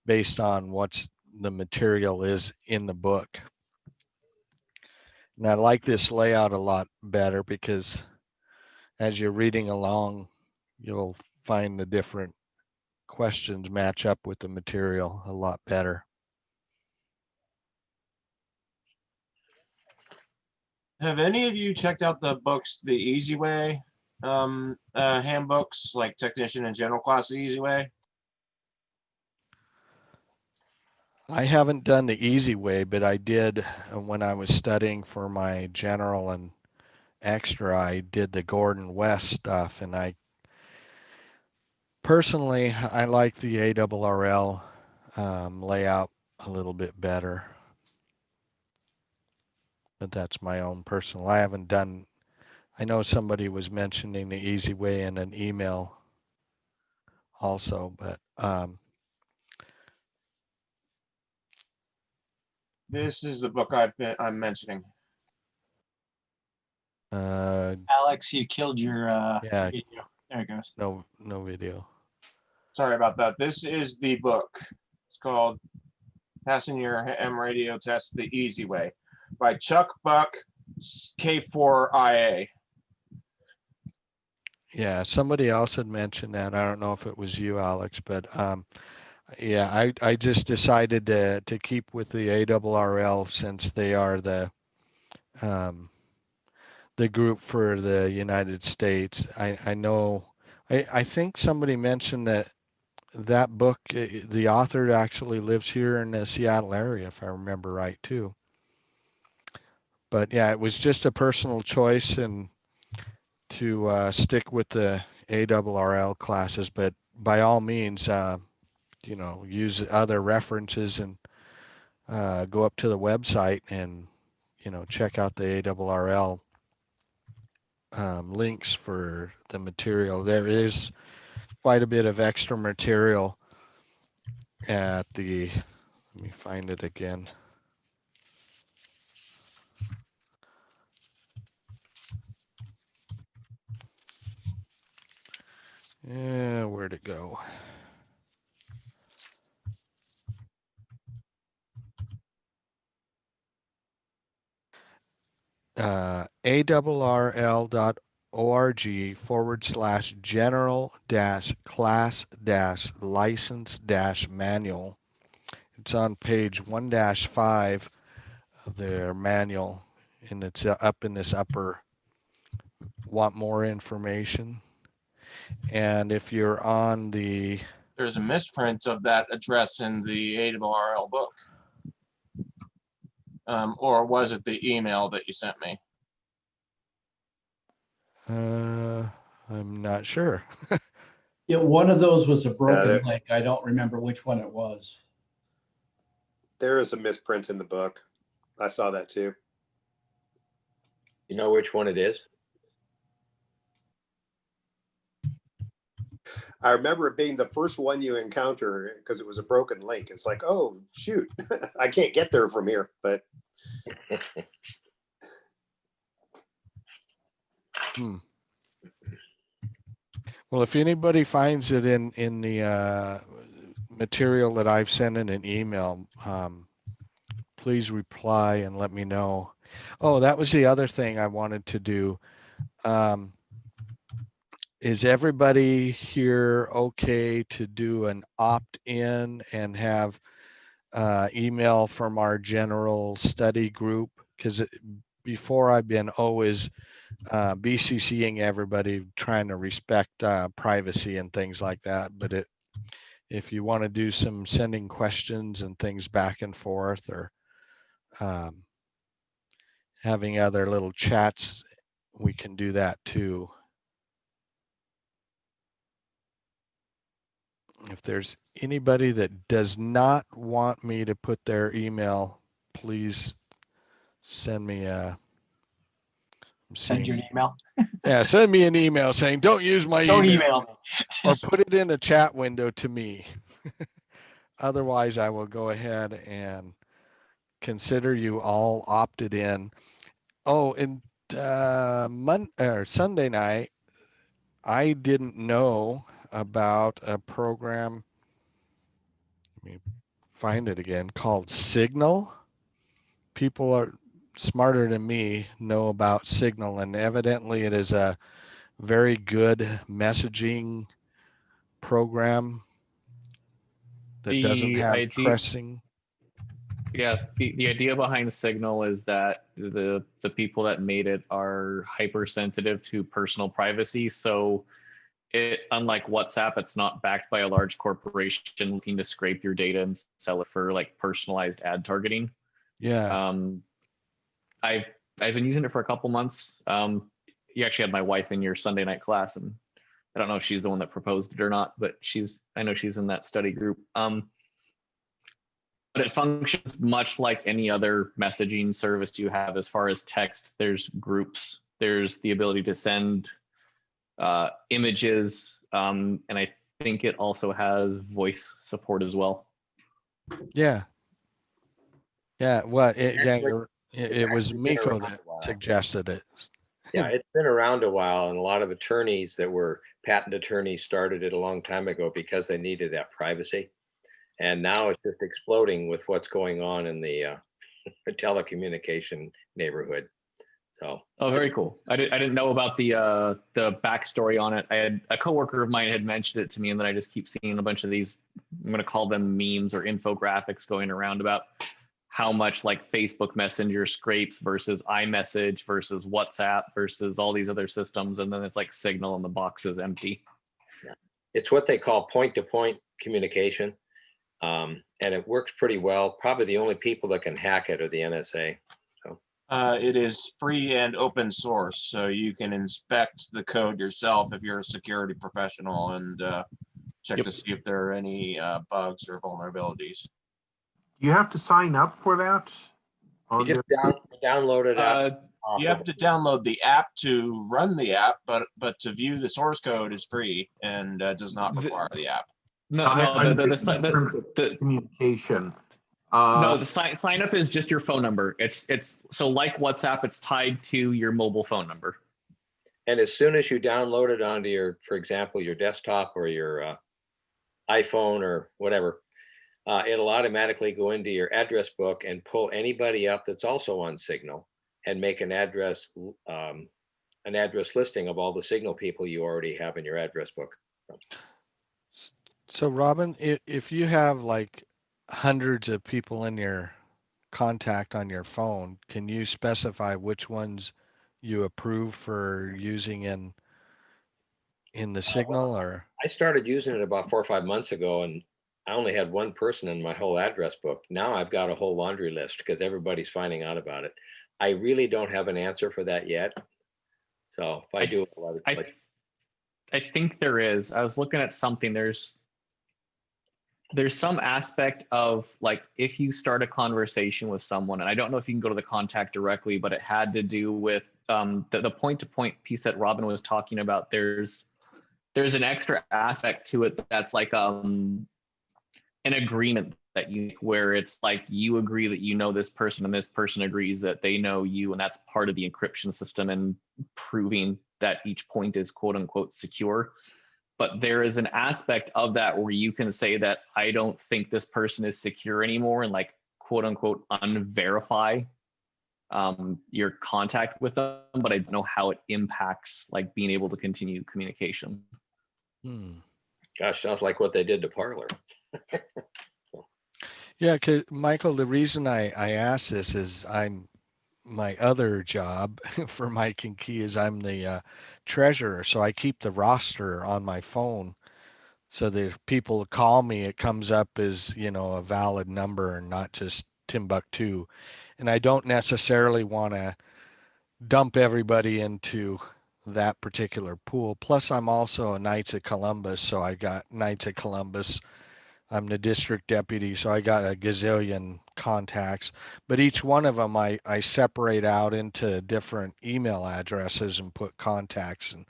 based on what's the material is in the book. And I like this layout a lot better because as you're reading along, you'll find the different questions match up with the material a lot better.
Have any of you checked out the books, The Easy Way handbooks, like Technician and General Class, The Easy Way?
I haven't done the easy way, but I did when I was studying for my general and extra, I did the Gordon West stuff, and I personally, I like the ARRL layout a little bit better. But that's my own personal. I haven't done, I know somebody was mentioning the easy way in an email also, but
This is the book I'm mentioning.
Alex, you killed your
Yeah.
video. There it goes.
No video.
Sorry about that. This is the book. It's called Passing Your Ham Radio Test the Easy Way by Chuck Buck, K4IA.
Yeah, somebody else had mentioned that. I don't know if it was you, Alex, but yeah, I just decided to keep with the ARRL since they are the group for the United States. I know, I think somebody mentioned that book, the author actually lives here in the Seattle area, if I remember right too. But yeah, it was just a personal choice and to stick with the ARRL classes, but by all means, you know, use other references and go up to the website and, you know, check out the ARRL links for the material. There is quite a bit of extra material at the, let me find it again. Yeah, where'd it go? ARRL.org/general-class-license-manual. It's on page 1-5 of their manual, and it's up in this upper, want more information. And if you're on the,
There's a misprint of that address in the ARRL book. Or was it the email that you sent me?
I'm not sure.
Yeah, one of those was a broken
there-
link. I don't remember which one it was.
There is a misprint in the book. I saw that too.
You know which one it is?
I remember it being the first one you encounter because it was a broken link. It's like, oh, shoot, I can't get there from here. But
Well, if anybody finds it in the material that I've sent in an email, please reply and let me know. Oh, that was the other thing I wanted to do. Is everybody here okay to do an opt-in and have email from our general study group? Because before I've been always BCCing everybody, trying to respect privacy and things like that. But if you want to do some sending questions and things back and forth, or having other little chats, we can do that too. If there's anybody that does not want me to put their email, please send me a.
Send you an email.
Yeah, send me an email saying don't use my
Don't
email.
email me.
Or put it in a chat window to me. Otherwise, I will go ahead and consider you all opted in. Oh, and Sunday night, I didn't know about a program. Let me find it again, called Signal. People are smarter than me know about Signal, and evidently it is a very good messaging program that doesn't have pressing.
Yeah, the idea behind Signal is that the people that made it are hypersensitive to personal privacy. So it, unlike WhatsApp, it's not backed by a large corporation looking to scrape your data and sell it for like personalized ad targeting.
Yeah.
I've been using it for a couple months. You actually had my wife in your Sunday night class, and I don't know if she's the one that proposed it or not, but I know she's in that study group. But it functions much like any other messaging service you have as far as text. There's groups, there's the ability to send images, and I think it also has voice support as well.
Yeah. Yeah. Well, it was Miko that suggested it.
Yeah, it's been around a while, and a lot of attorneys that were patent attorneys started it a long time ago because they needed that privacy. And now it's just exploding with what's going on in the telecommunication neighborhood. So,
Oh, very cool. I didn't know about the backstory on it. I had a coworker of mine had mentioned it to me, and then I just keep seeing a bunch of these, I'm going to call them memes or infographics going around about how much like Facebook Messenger scrapes versus iMessage versus WhatsApp versus all these other systems, and then it's like Signal and the box is empty.
yeah, it's what they call point-to-point communication, and it works pretty well. Probably the only people that can hack it are the NSA.
It is free and open source, so you can inspect the code yourself if you're a security professional and check
Yep.
to see if there are any bugs or vulnerabilities.
You have to sign up for that?
You just download it out.
You have to download the app to run the app, but to view the source code is free and does not require the app.
No,
in
no,
terms of communication.
no, the sign up is just your phone number. It's so like WhatsApp, it's tied to your mobile phone number.
And as soon as you download it onto your, for example, your desktop or your iPhone or whatever, it'll automatically go into your address book and pull anybody up that's also on Signal and make an address listing of all the Signal people you already have in your address book.
So Robin, if you have like hundreds of people in your contact on your phone, can you specify which ones you approve for using in the Signal? Or
I started using it about 4 or 5 months ago, and I only had one person in my whole address book. Now I've got a whole laundry list because everybody's finding out about it. I really don't have an answer for that yet. So if I do,
I think there is. I was looking at something. There's some aspect of like if you start a conversation with someone, and I don't know if you can go to the contact directly, but it had to do with the point-to-point piece that Robin was talking about. There's an extra aspect to it that's like an agreement that you, where it's like you agree that you know this person and this person agrees that they know you, and that's part of the encryption system and proving that each point is quote unquote secure. But there is an aspect of that where you can say that I don't think this person is secure anymore and like quote unquote unverify your contact with them, but I don't know how it impacts like being able to continue communication.
Gosh, sounds like what they did to Parler.
yeah, cause Michael, the reason I asked this is my other job for Mike and Key is I'm the treasurer, so I keep the roster on my phone so that if people call me, it comes up as, a valid number and not just Timbuktu. And I don't necessarily want to dump everybody into that particular pool. Plus, I'm also a Knights of Columbus, so I got Knights of Columbus. I'm the district deputy, so I got a gazillion contacts, but each one of them I separate out into different email addresses and put contacts. And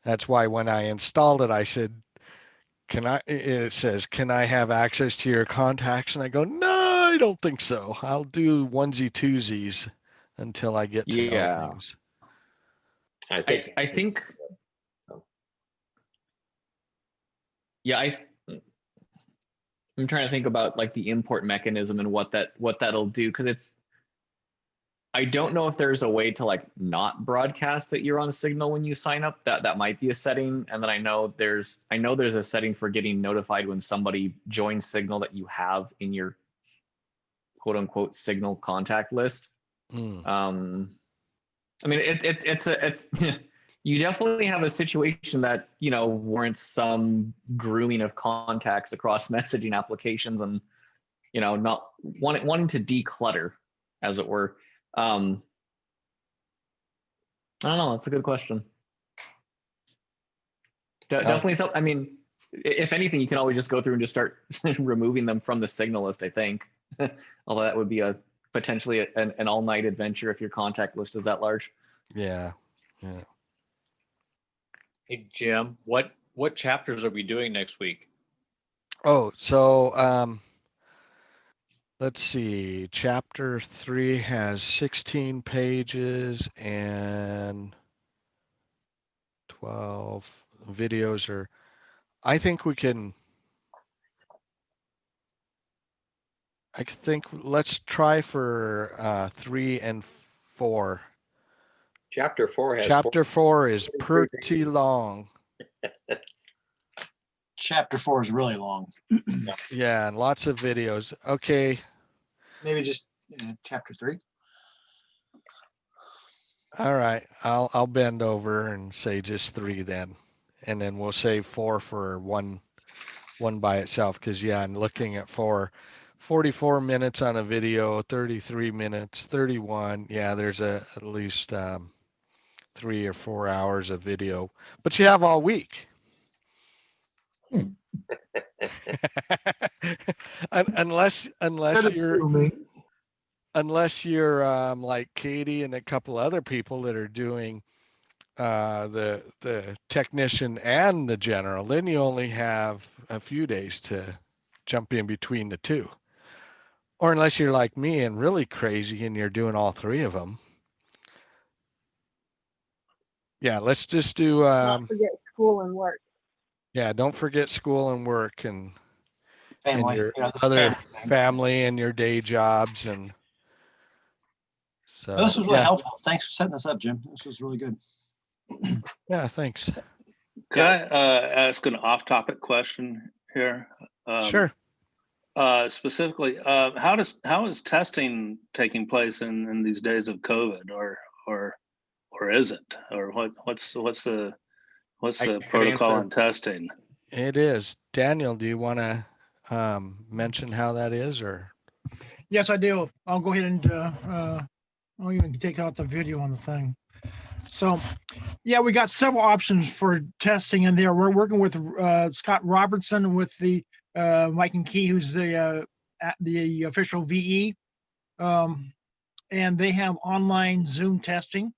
that's why when I installed it, I said, it says, can I have access to your contacts? And I go, no, I don't think so. I'll do onesie twosies until I get to know things.
I think I'm trying to think about like the import mechanism and what that'll do, because I don't know if there's a way to like not broadcast that you're on Signal when you sign up. That might be a setting. And then I know there's a setting for getting notified when somebody joins Signal that you have in your quote unquote Signal contact list. I mean, it's you definitely have a situation that, warrants some grooming of contacts across messaging applications and, not wanting to declutter, as it were. I don't know. That's a good question. Definitely. So, I mean, if anything, you can always just go through and just start removing them from the Signal list, I think. Although that would be potentially an all-night adventure if your contact list is that large.
Yeah.
Hey, Jim, what chapters are we doing next week?
Oh, so let's see, chapter 3 has 16 pages and 12 videos are, I think we can, I think let's try for 3 and 4.
Chapter 4 has
Chapter 4 is
43
pretty long.
Chapter 4 is really long.
Yeah, and lots of videos. Okay.
Maybe just chapter 3.
All right. I'll bend over and say just 3 then. And then we'll save 4 for one by itself. Cause yeah, I'm looking at 44 minutes on a video, 33 minutes, 31. Yeah, there's at least 3 or 4 hours of video, but you have all week. unless you're like Katie and a couple other people that are doing the technician and the general, then you only have a few days to jump in between the two. Or unless you're like me and really crazy and you're doing all 3 of them. Yeah, let's just do
Not forget school and work.
yeah, don't forget school and work and
Family.
your
Yeah, this
other
family.
family and your day jobs. And so
Well, this was really
yeah.
helpful. Thanks for setting us up, Jim. This was really good.
Yeah, thanks.
Could I ask an off-topic question here?
Sure.
Specifically, how is testing taking place in these days of COVID, or is it, or what's the protocol on testing?
It is. Daniel, do you want to mention how that is, or?
Yes, I do. I'll go ahead and I'll even take out the video on the thing. So, yeah, we got several options for testing in there. We're working with Scott Robertson with the Mike and Key, who's the official VE, and they have online Zoom testing.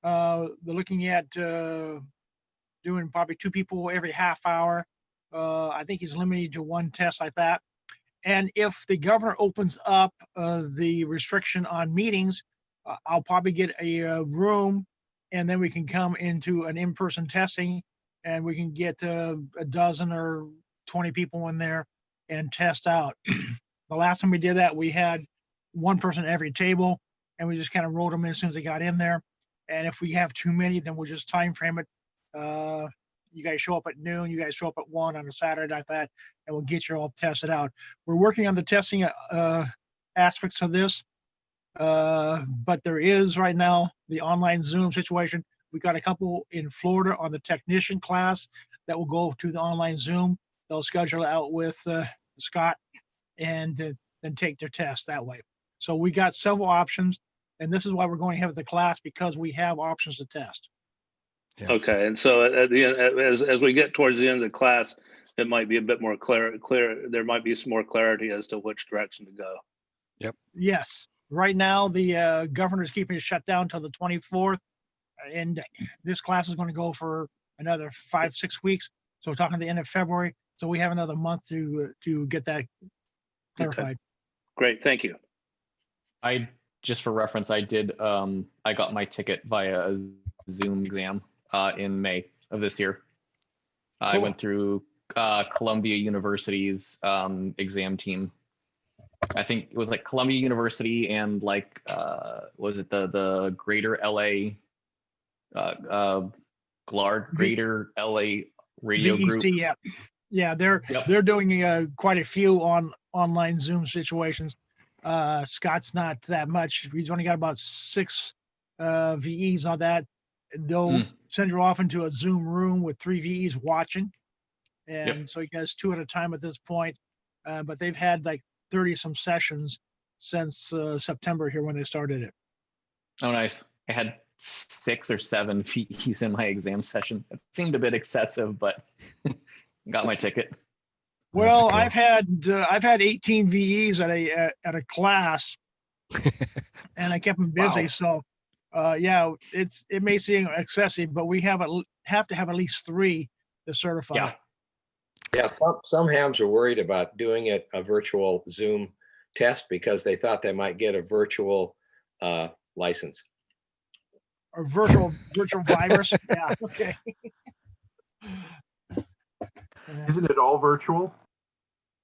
They're looking at doing probably 2 people every half hour. I think he's limited to 1 test like that. And if the governor opens up the restriction on meetings, I'll probably get a room, and then we can come into an in-person testing, and we can get a dozen or 20 people in there and test out. The last time we did that, we had 1 person at every table, and we just kind of rolled them in as soon as they got in there. And if we have too many, then we'll just time frame it. You guys show up at noon, you guys show up at 1 on a Saturday like that, and we'll get you all tested out. We're working on the testing aspects of this, but there is right now the online Zoom situation. We got a couple in Florida on the technician class that will go to the online Zoom. They'll schedule out with Scott and then take their test that way. So we got several options, and this is why we're going to have the class, because we have options to test.
Yeah.
Okay, and so at the end, as we get towards the end of the class, it might be a bit more clear. There might be some more clarity as to which direction to go.
Yep.
Yes. Right now, the governor's keeping it shut down till the 24th, and this class is going to go for another 5-6 weeks. So we're talking the end of February. So we have another month to get that clarified.
Okay. Great, thank you.
Just for reference, I got my ticket via a Zoom exam in May of this year. I went through Columbia University's exam team. I think it was like Columbia University and like was it the Greater LA GLARD, Greater LA Radio
VEC,
Group.
yeah, they're doing quite a few online Zoom situations. Scott's not that much. He's only got about 6 VEs on that. They'll send you off into a Zoom room with 3 VEs watching, and so he has 2 at a time at this point. But they've had like 30 some sessions since September here when they started it.
Oh, nice. I had 6 or 7 VEs in my exam session. It seemed a bit excessive, but got my ticket.
Well, I've had 18 VEs at a class, and I kept them busy.
Wow.
So, yeah, it may seem excessive, but we have to have at least 3 to certify.
Yeah. Yeah, some hams are worried about doing a virtual Zoom test because they thought they might get a virtual license.
Or virtual virus. Yeah, okay.
Isn't it all virtual?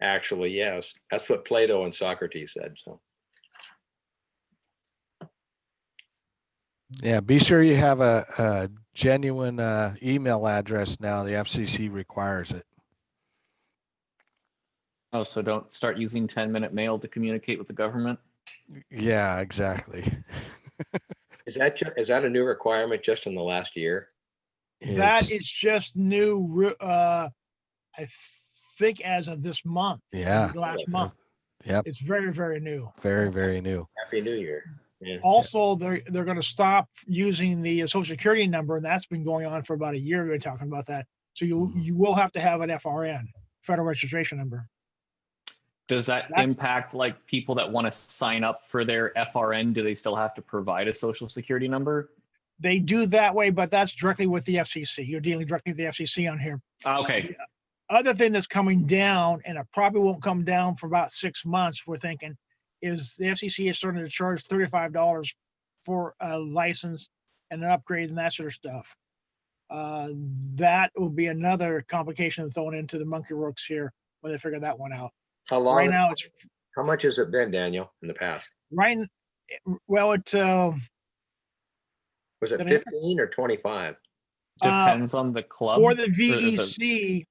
Actually, yes, that's what Plato and Socrates said. So
Yeah, be sure you have a genuine email address now. The FCC requires it.
Oh, so don't start using 10-minute mail to communicate with the government.
Yeah, exactly.
is that a new requirement just in the last year?
That is just new, I think as of this month.
Yeah.
Last month.
Yep.
It's very, very new.
Very, very new.
Happy New Year. Yeah.
Also, they're going to stop using the Social Security number, and that's been going on for about a year. We're talking about that. So you will have to have an FRN, Federal Registration Number.
Does that impact like people that want to sign up for their FRN? Do they still have to provide a Social Security number?
They do that way, but that's directly with the FCC. You're dealing directly with the FCC on here.
Okay.
Other thing that's coming down, and it probably won't come down for about 6 months, we're thinking, is the FCC is starting to charge $35 for a license and an upgrade and that sort of stuff. That will be another complication thrown into the monkey works here when they figure that one out.
How long?
Right now, it's
how much has it been, Daniel, in the past?
right. Well, it
was it 15 or 25?
Depends on the club.
For the VEC,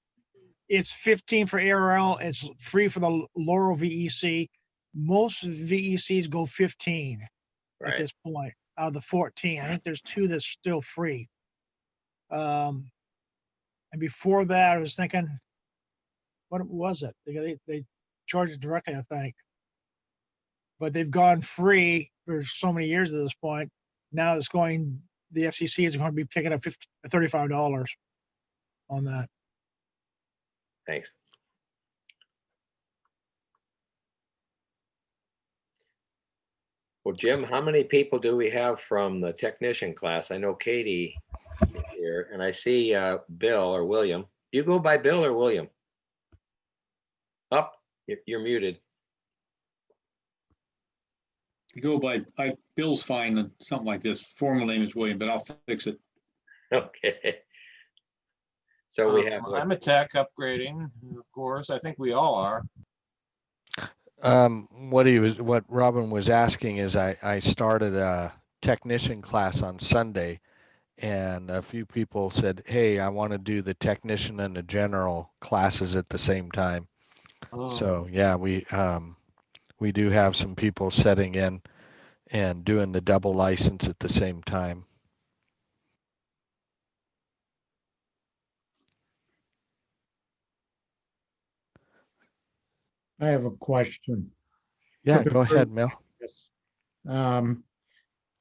it's 15 for ARL. It's free for the Laurel VEC. Most VECs go 15 at this point out of the 14. I think there's 2 that's still free. And before that, I was thinking, what was it? They charged it directly, I think. But they've gone free for so many years at this point. Now it's going, the FCC is going to be picking up $35 on that.
Thanks. Well, Jim, how many people do we have from the technician class? I know Katie is here, and I see Bill or William. You go by Bill or William? Up, you're muted.
You go by Bill's fine and something like this. Formal name is William, but I'll fix it.
Okay. So we have.
I'm a tech upgrading, of course. I think we all are.
What Robin was asking is I started a technician class on Sunday, and a few people said, hey, I want to do the technician and the general classes at the same time.
Oh.
So yeah, we do have some people setting in and doing the double license at the same time.
I have a question.
Yeah, go ahead, Mel.
Yes.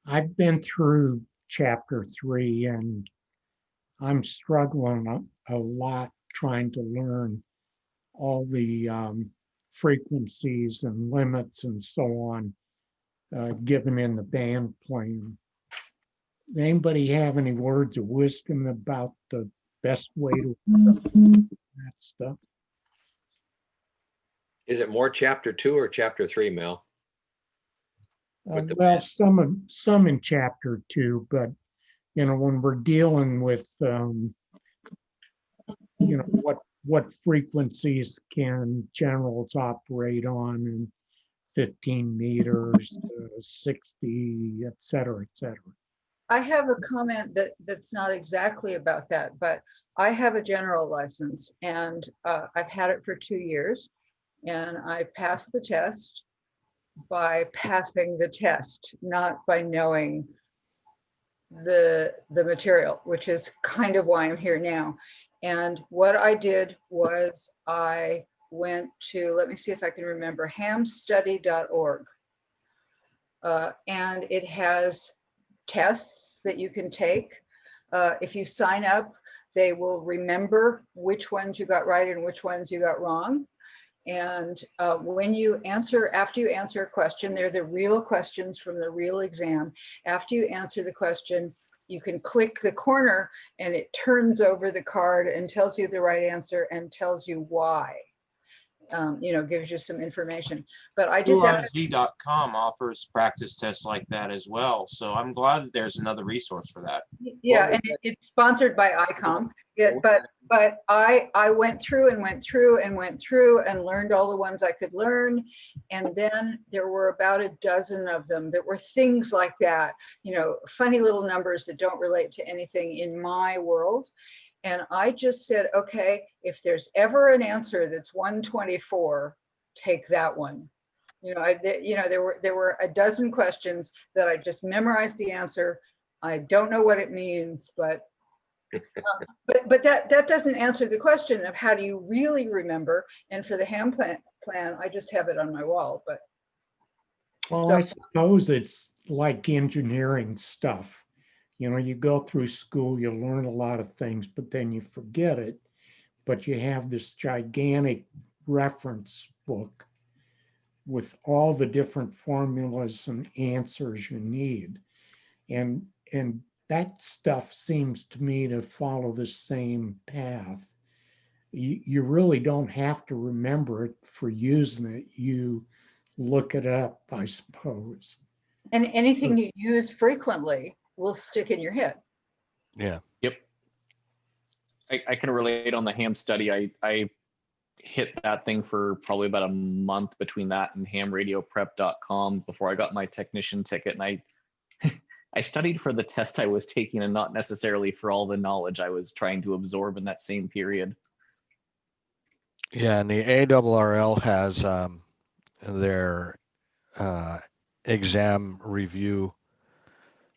I've been through chapter 3 and I'm struggling a lot trying to learn all the frequencies and limits and so on given in the band plan. Does anybody have any words of wisdom about the best way to that stuff?
Is it more chapter 2 or chapter 3, Mel?
Well, some in chapter 2, but you know, when we're dealing with you know, what frequencies can generals operate on, and 15 meters, 60, et cetera, et cetera.
I have a comment that's not exactly about that, but I have a general license and I've had it for 2 years, and I passed the test by passing the test, not by knowing the material, which is kind of why I'm here now. And what I did was I went to, let me see if I can remember, hamstudy.org. And it has tests that you can take. If you sign up, they will remember which ones you got right and which ones you got wrong. And when you answer, after you answer a question, they're the real questions from the real exam. After you answer the question, you can click the corner and it turns over the card and tells you the right answer and tells you why. gives you some information. But I did that.
SchoolRZ.com offers practice tests like that as well. So I'm glad that there's another resource for that.
Yeah, and it's sponsored by ICOM. But I went through and went through and went through and learned all the ones I could learn. And then there were about a dozen of them that were things like that, funny little numbers that don't relate to anything in my world. And I just said, okay, if there's ever an answer that's 124, take that one. There were a dozen questions that I just memorized the answer. I don't know what it means, but that doesn't answer the question of how do you really remember. And for the HAM plan, I just have it on my wall. But
well, I suppose it's like engineering stuff. You go through school, you learn a lot of things, but then you forget it. But you have this gigantic reference book with all the different formulas and answers you need. And that stuff seems to me to follow the same path. You really don't have to remember it for using it. You look it up, I suppose.
And anything you use frequently will stick in your head.
Yeah.
Yep. I can relate on the ham study. I hit that thing for probably about a month between that and hamradioprep.com before I got my technician ticket. And I studied for the test I was taking and not necessarily for all the knowledge I was trying to absorb in that same period.
Yeah, and the ARRL has their exam review.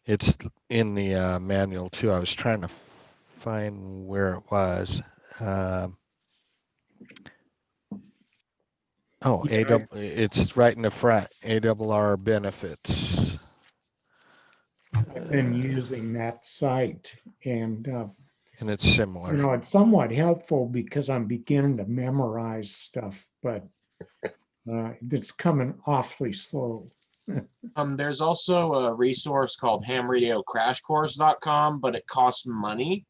It's in the manual too. I was trying to find where it was. It's right in the front. ARRL benefits.
I've been using that site, and
it's similar.
It's somewhat helpful because I'm beginning to memorize stuff, but it's coming awfully slow.
There's also a resource called hamradiocrashcourse.com, but it costs money.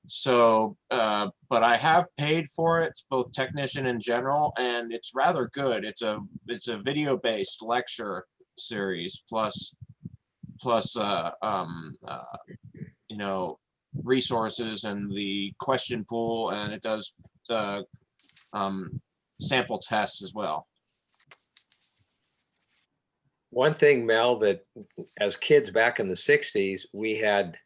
So, but I have paid for it, both technician and general, and it's rather good. It's a video-based lecture series plus resources and the question pool, and it does sample tests as well.
One thing, Mel, that as kids back in the 60s, we had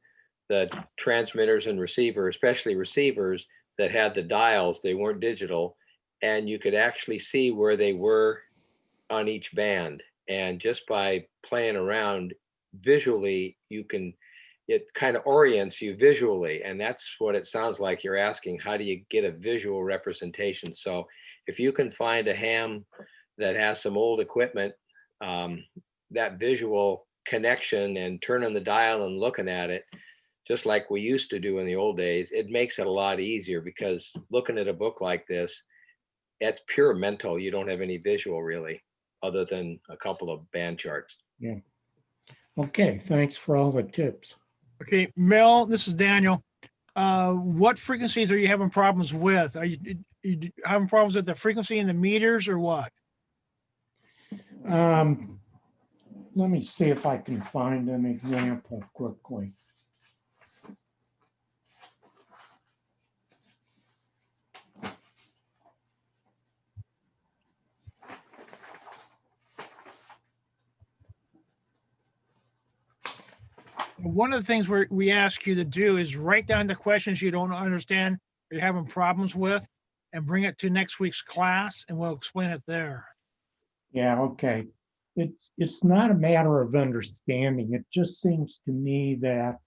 the transmitters and receivers, especially receivers that had the dials. They weren't digital, and you could actually see where they were on each band. And just by playing around visually, it kind of orients you visually. And that's what it sounds like you're asking. How do you get a visual representation? So if you can find a ham that has some old equipment, that visual connection and turning the dial and looking at it, just like we used to do in the old days, it makes it a lot easier, because looking at a book like this, it's pure mental. You don't have any visual really, other than a couple of band charts.
Yeah. Okay, thanks for all the tips.
Okay, Mel, this is Daniel. What frequencies are you having problems with? Are you having problems with the frequency in the meters or what?
Let me see if I can find an example quickly.
One of the things we ask you to do is write down the questions you don't understand or you're having problems with, and bring it to next week's class, and we'll explain it there.
Yeah, okay. It's not a matter of understanding. It just seems to me that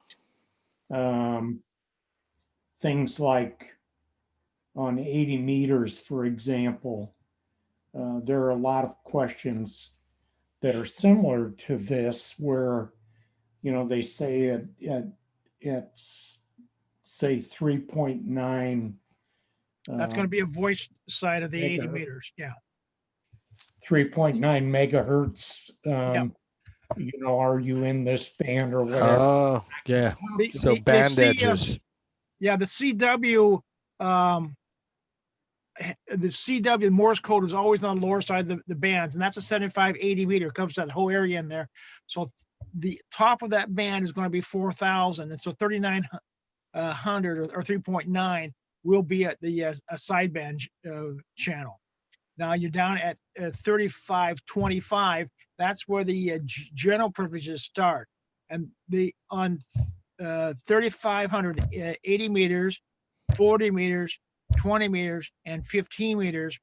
things like on 80 meters, for example, there are a lot of questions that are similar to this, where they say it's say 3.9.
That's going to be a voice side of the 80 meters. Yeah.
3.9 megahertz. Are you in this band or whatever?
Oh, yeah. So band edges.
Yeah, the CW the CW Morse code is always on the lower side of the bands, and that's a 75, 80 meter, covers that whole area in there. So the top of that band is going to be 4,000, and so 3,900 or 3.9 will be at the sideband channel. Now you're down at 3525. That's where the general privileges start, and on 3,500, 80 meters, 40 meters, 20 meters, and 15 meters,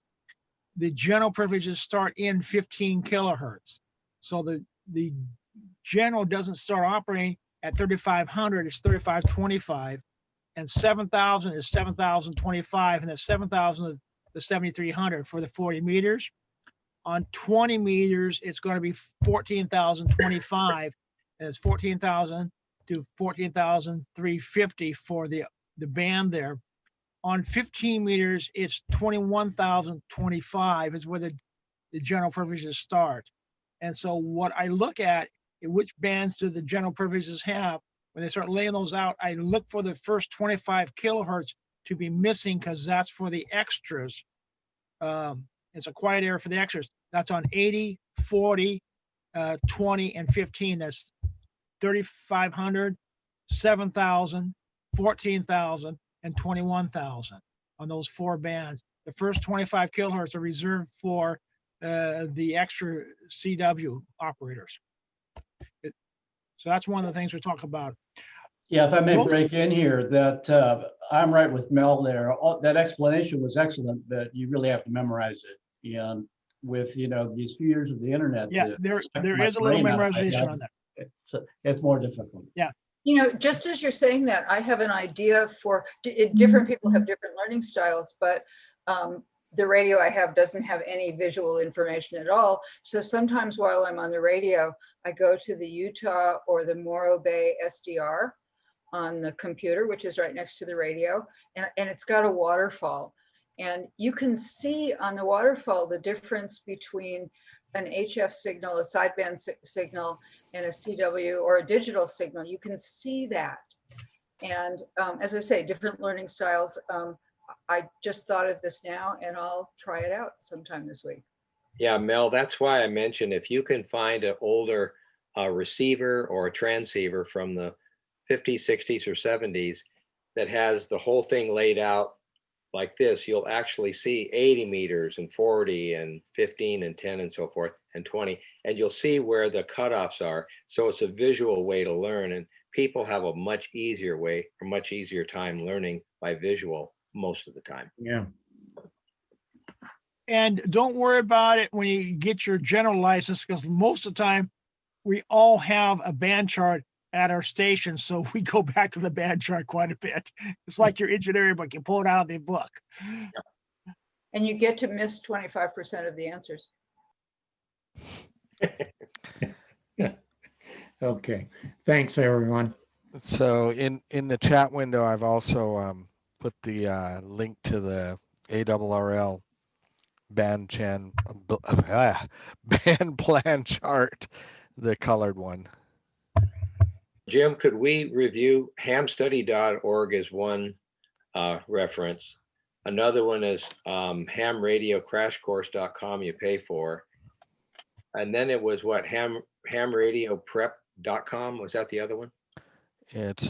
the general privileges start in 15 kilohertz. So the general doesn't start operating at 3,500, it's 3,525, and 7,000 is 7,025, and that's 7,000 to 7,300 for the 40 meters. On 20 meters, it's going to be 14,025, and it's 14,000 to 14,350 for the band there. On 15 meters, it's 21,025 is where the general privileges start. And so what I look at, which bands do the general privileges have? When they start laying those out, I look for the first 25 kilohertz to be missing, because that's for the extras. It's a quiet area for the extras. That's on 80, 40, 20, and 15. That's 3,500, 7,000, 14,000, and 21,000 on those 4 bands. The first 25 kilohertz are reserved for the extra CW operators. So that's one of the things we talk about.
Yeah, if I may break in here, that I'm right with Mel there. That explanation was excellent, but you really have to memorize it. And with, these few years of the internet.
Yeah, there is a little memorization on that.
It's more difficult.
Yeah.
Just as you're saying that, I have an idea for different people have different learning styles, but the radio I have doesn't have any visual information at all. So sometimes while I'm on the radio, I go to the Utah or the Morro Bay SDR on the computer, which is right next to the radio, and it's got a waterfall. And you can see on the waterfall the difference between an HF signal, a sideband signal, and a CW or a digital signal. You can see that. And as I say, different learning styles. I just thought of this now, and I'll try it out sometime this week.
Yeah, Mel, that's why I mentioned if you can find an older receiver or a transceiver from the 50s, 60s, or 70s that has the whole thing laid out like this, you'll actually see 80 meters and 40 and 15 and 10 and so forth and 20, and you'll see where the cutoffs are. So it's a visual way to learn, and people have a much easier time learning by visual most of the time.
Yeah.
And don't worry about it when you get your general license, because most of the time we all have a band chart at our station. So we go back to the band chart quite a bit. It's like your engineering book, you pull it out of the book.
And you get to miss 25% of the answers.
Okay, thanks everyone.
So in the chat window, I've also put the link to the ARRL band plan chart, the colored one.
Jim, could we review hamstudy.org as one reference? Another one is hamradiocrashcourse.com you pay for. And then it was what, hamradioprep.com? Was that the other one?
It's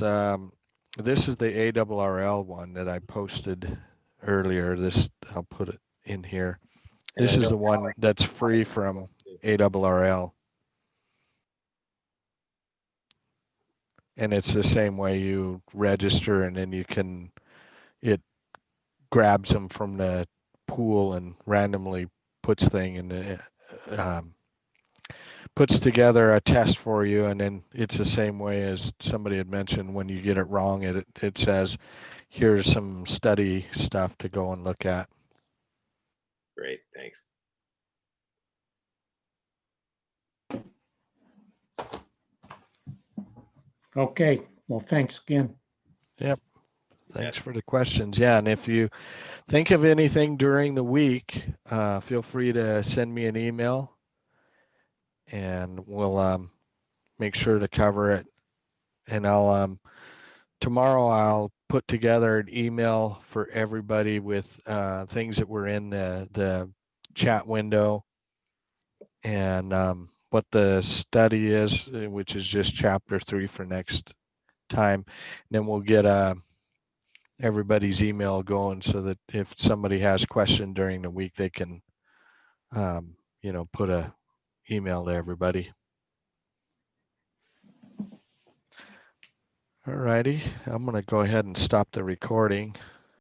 this is the ARRL one that I posted earlier. I'll put it in here. This is the one that's free from ARRL. And it's the same way you register, and then it grabs them from the pool and randomly puts together a test for you. And then it's the same way as somebody had mentioned, when you get it wrong, it says, here's some study stuff to go and look at.
Great, thanks.
Okay, well, thanks again.
Yep. Thanks for the questions. Yeah, and if you think of anything during the week, feel free to send me an email, and we'll make sure to cover it. And tomorrow I'll put together an email for everybody with things that were in the chat window and what the study is, which is just chapter 3 for next time. And then we'll get everybody's email going so that if somebody has question during the week, they can, put a email to everybody. All righty, I'm going to go ahead and stop the recording.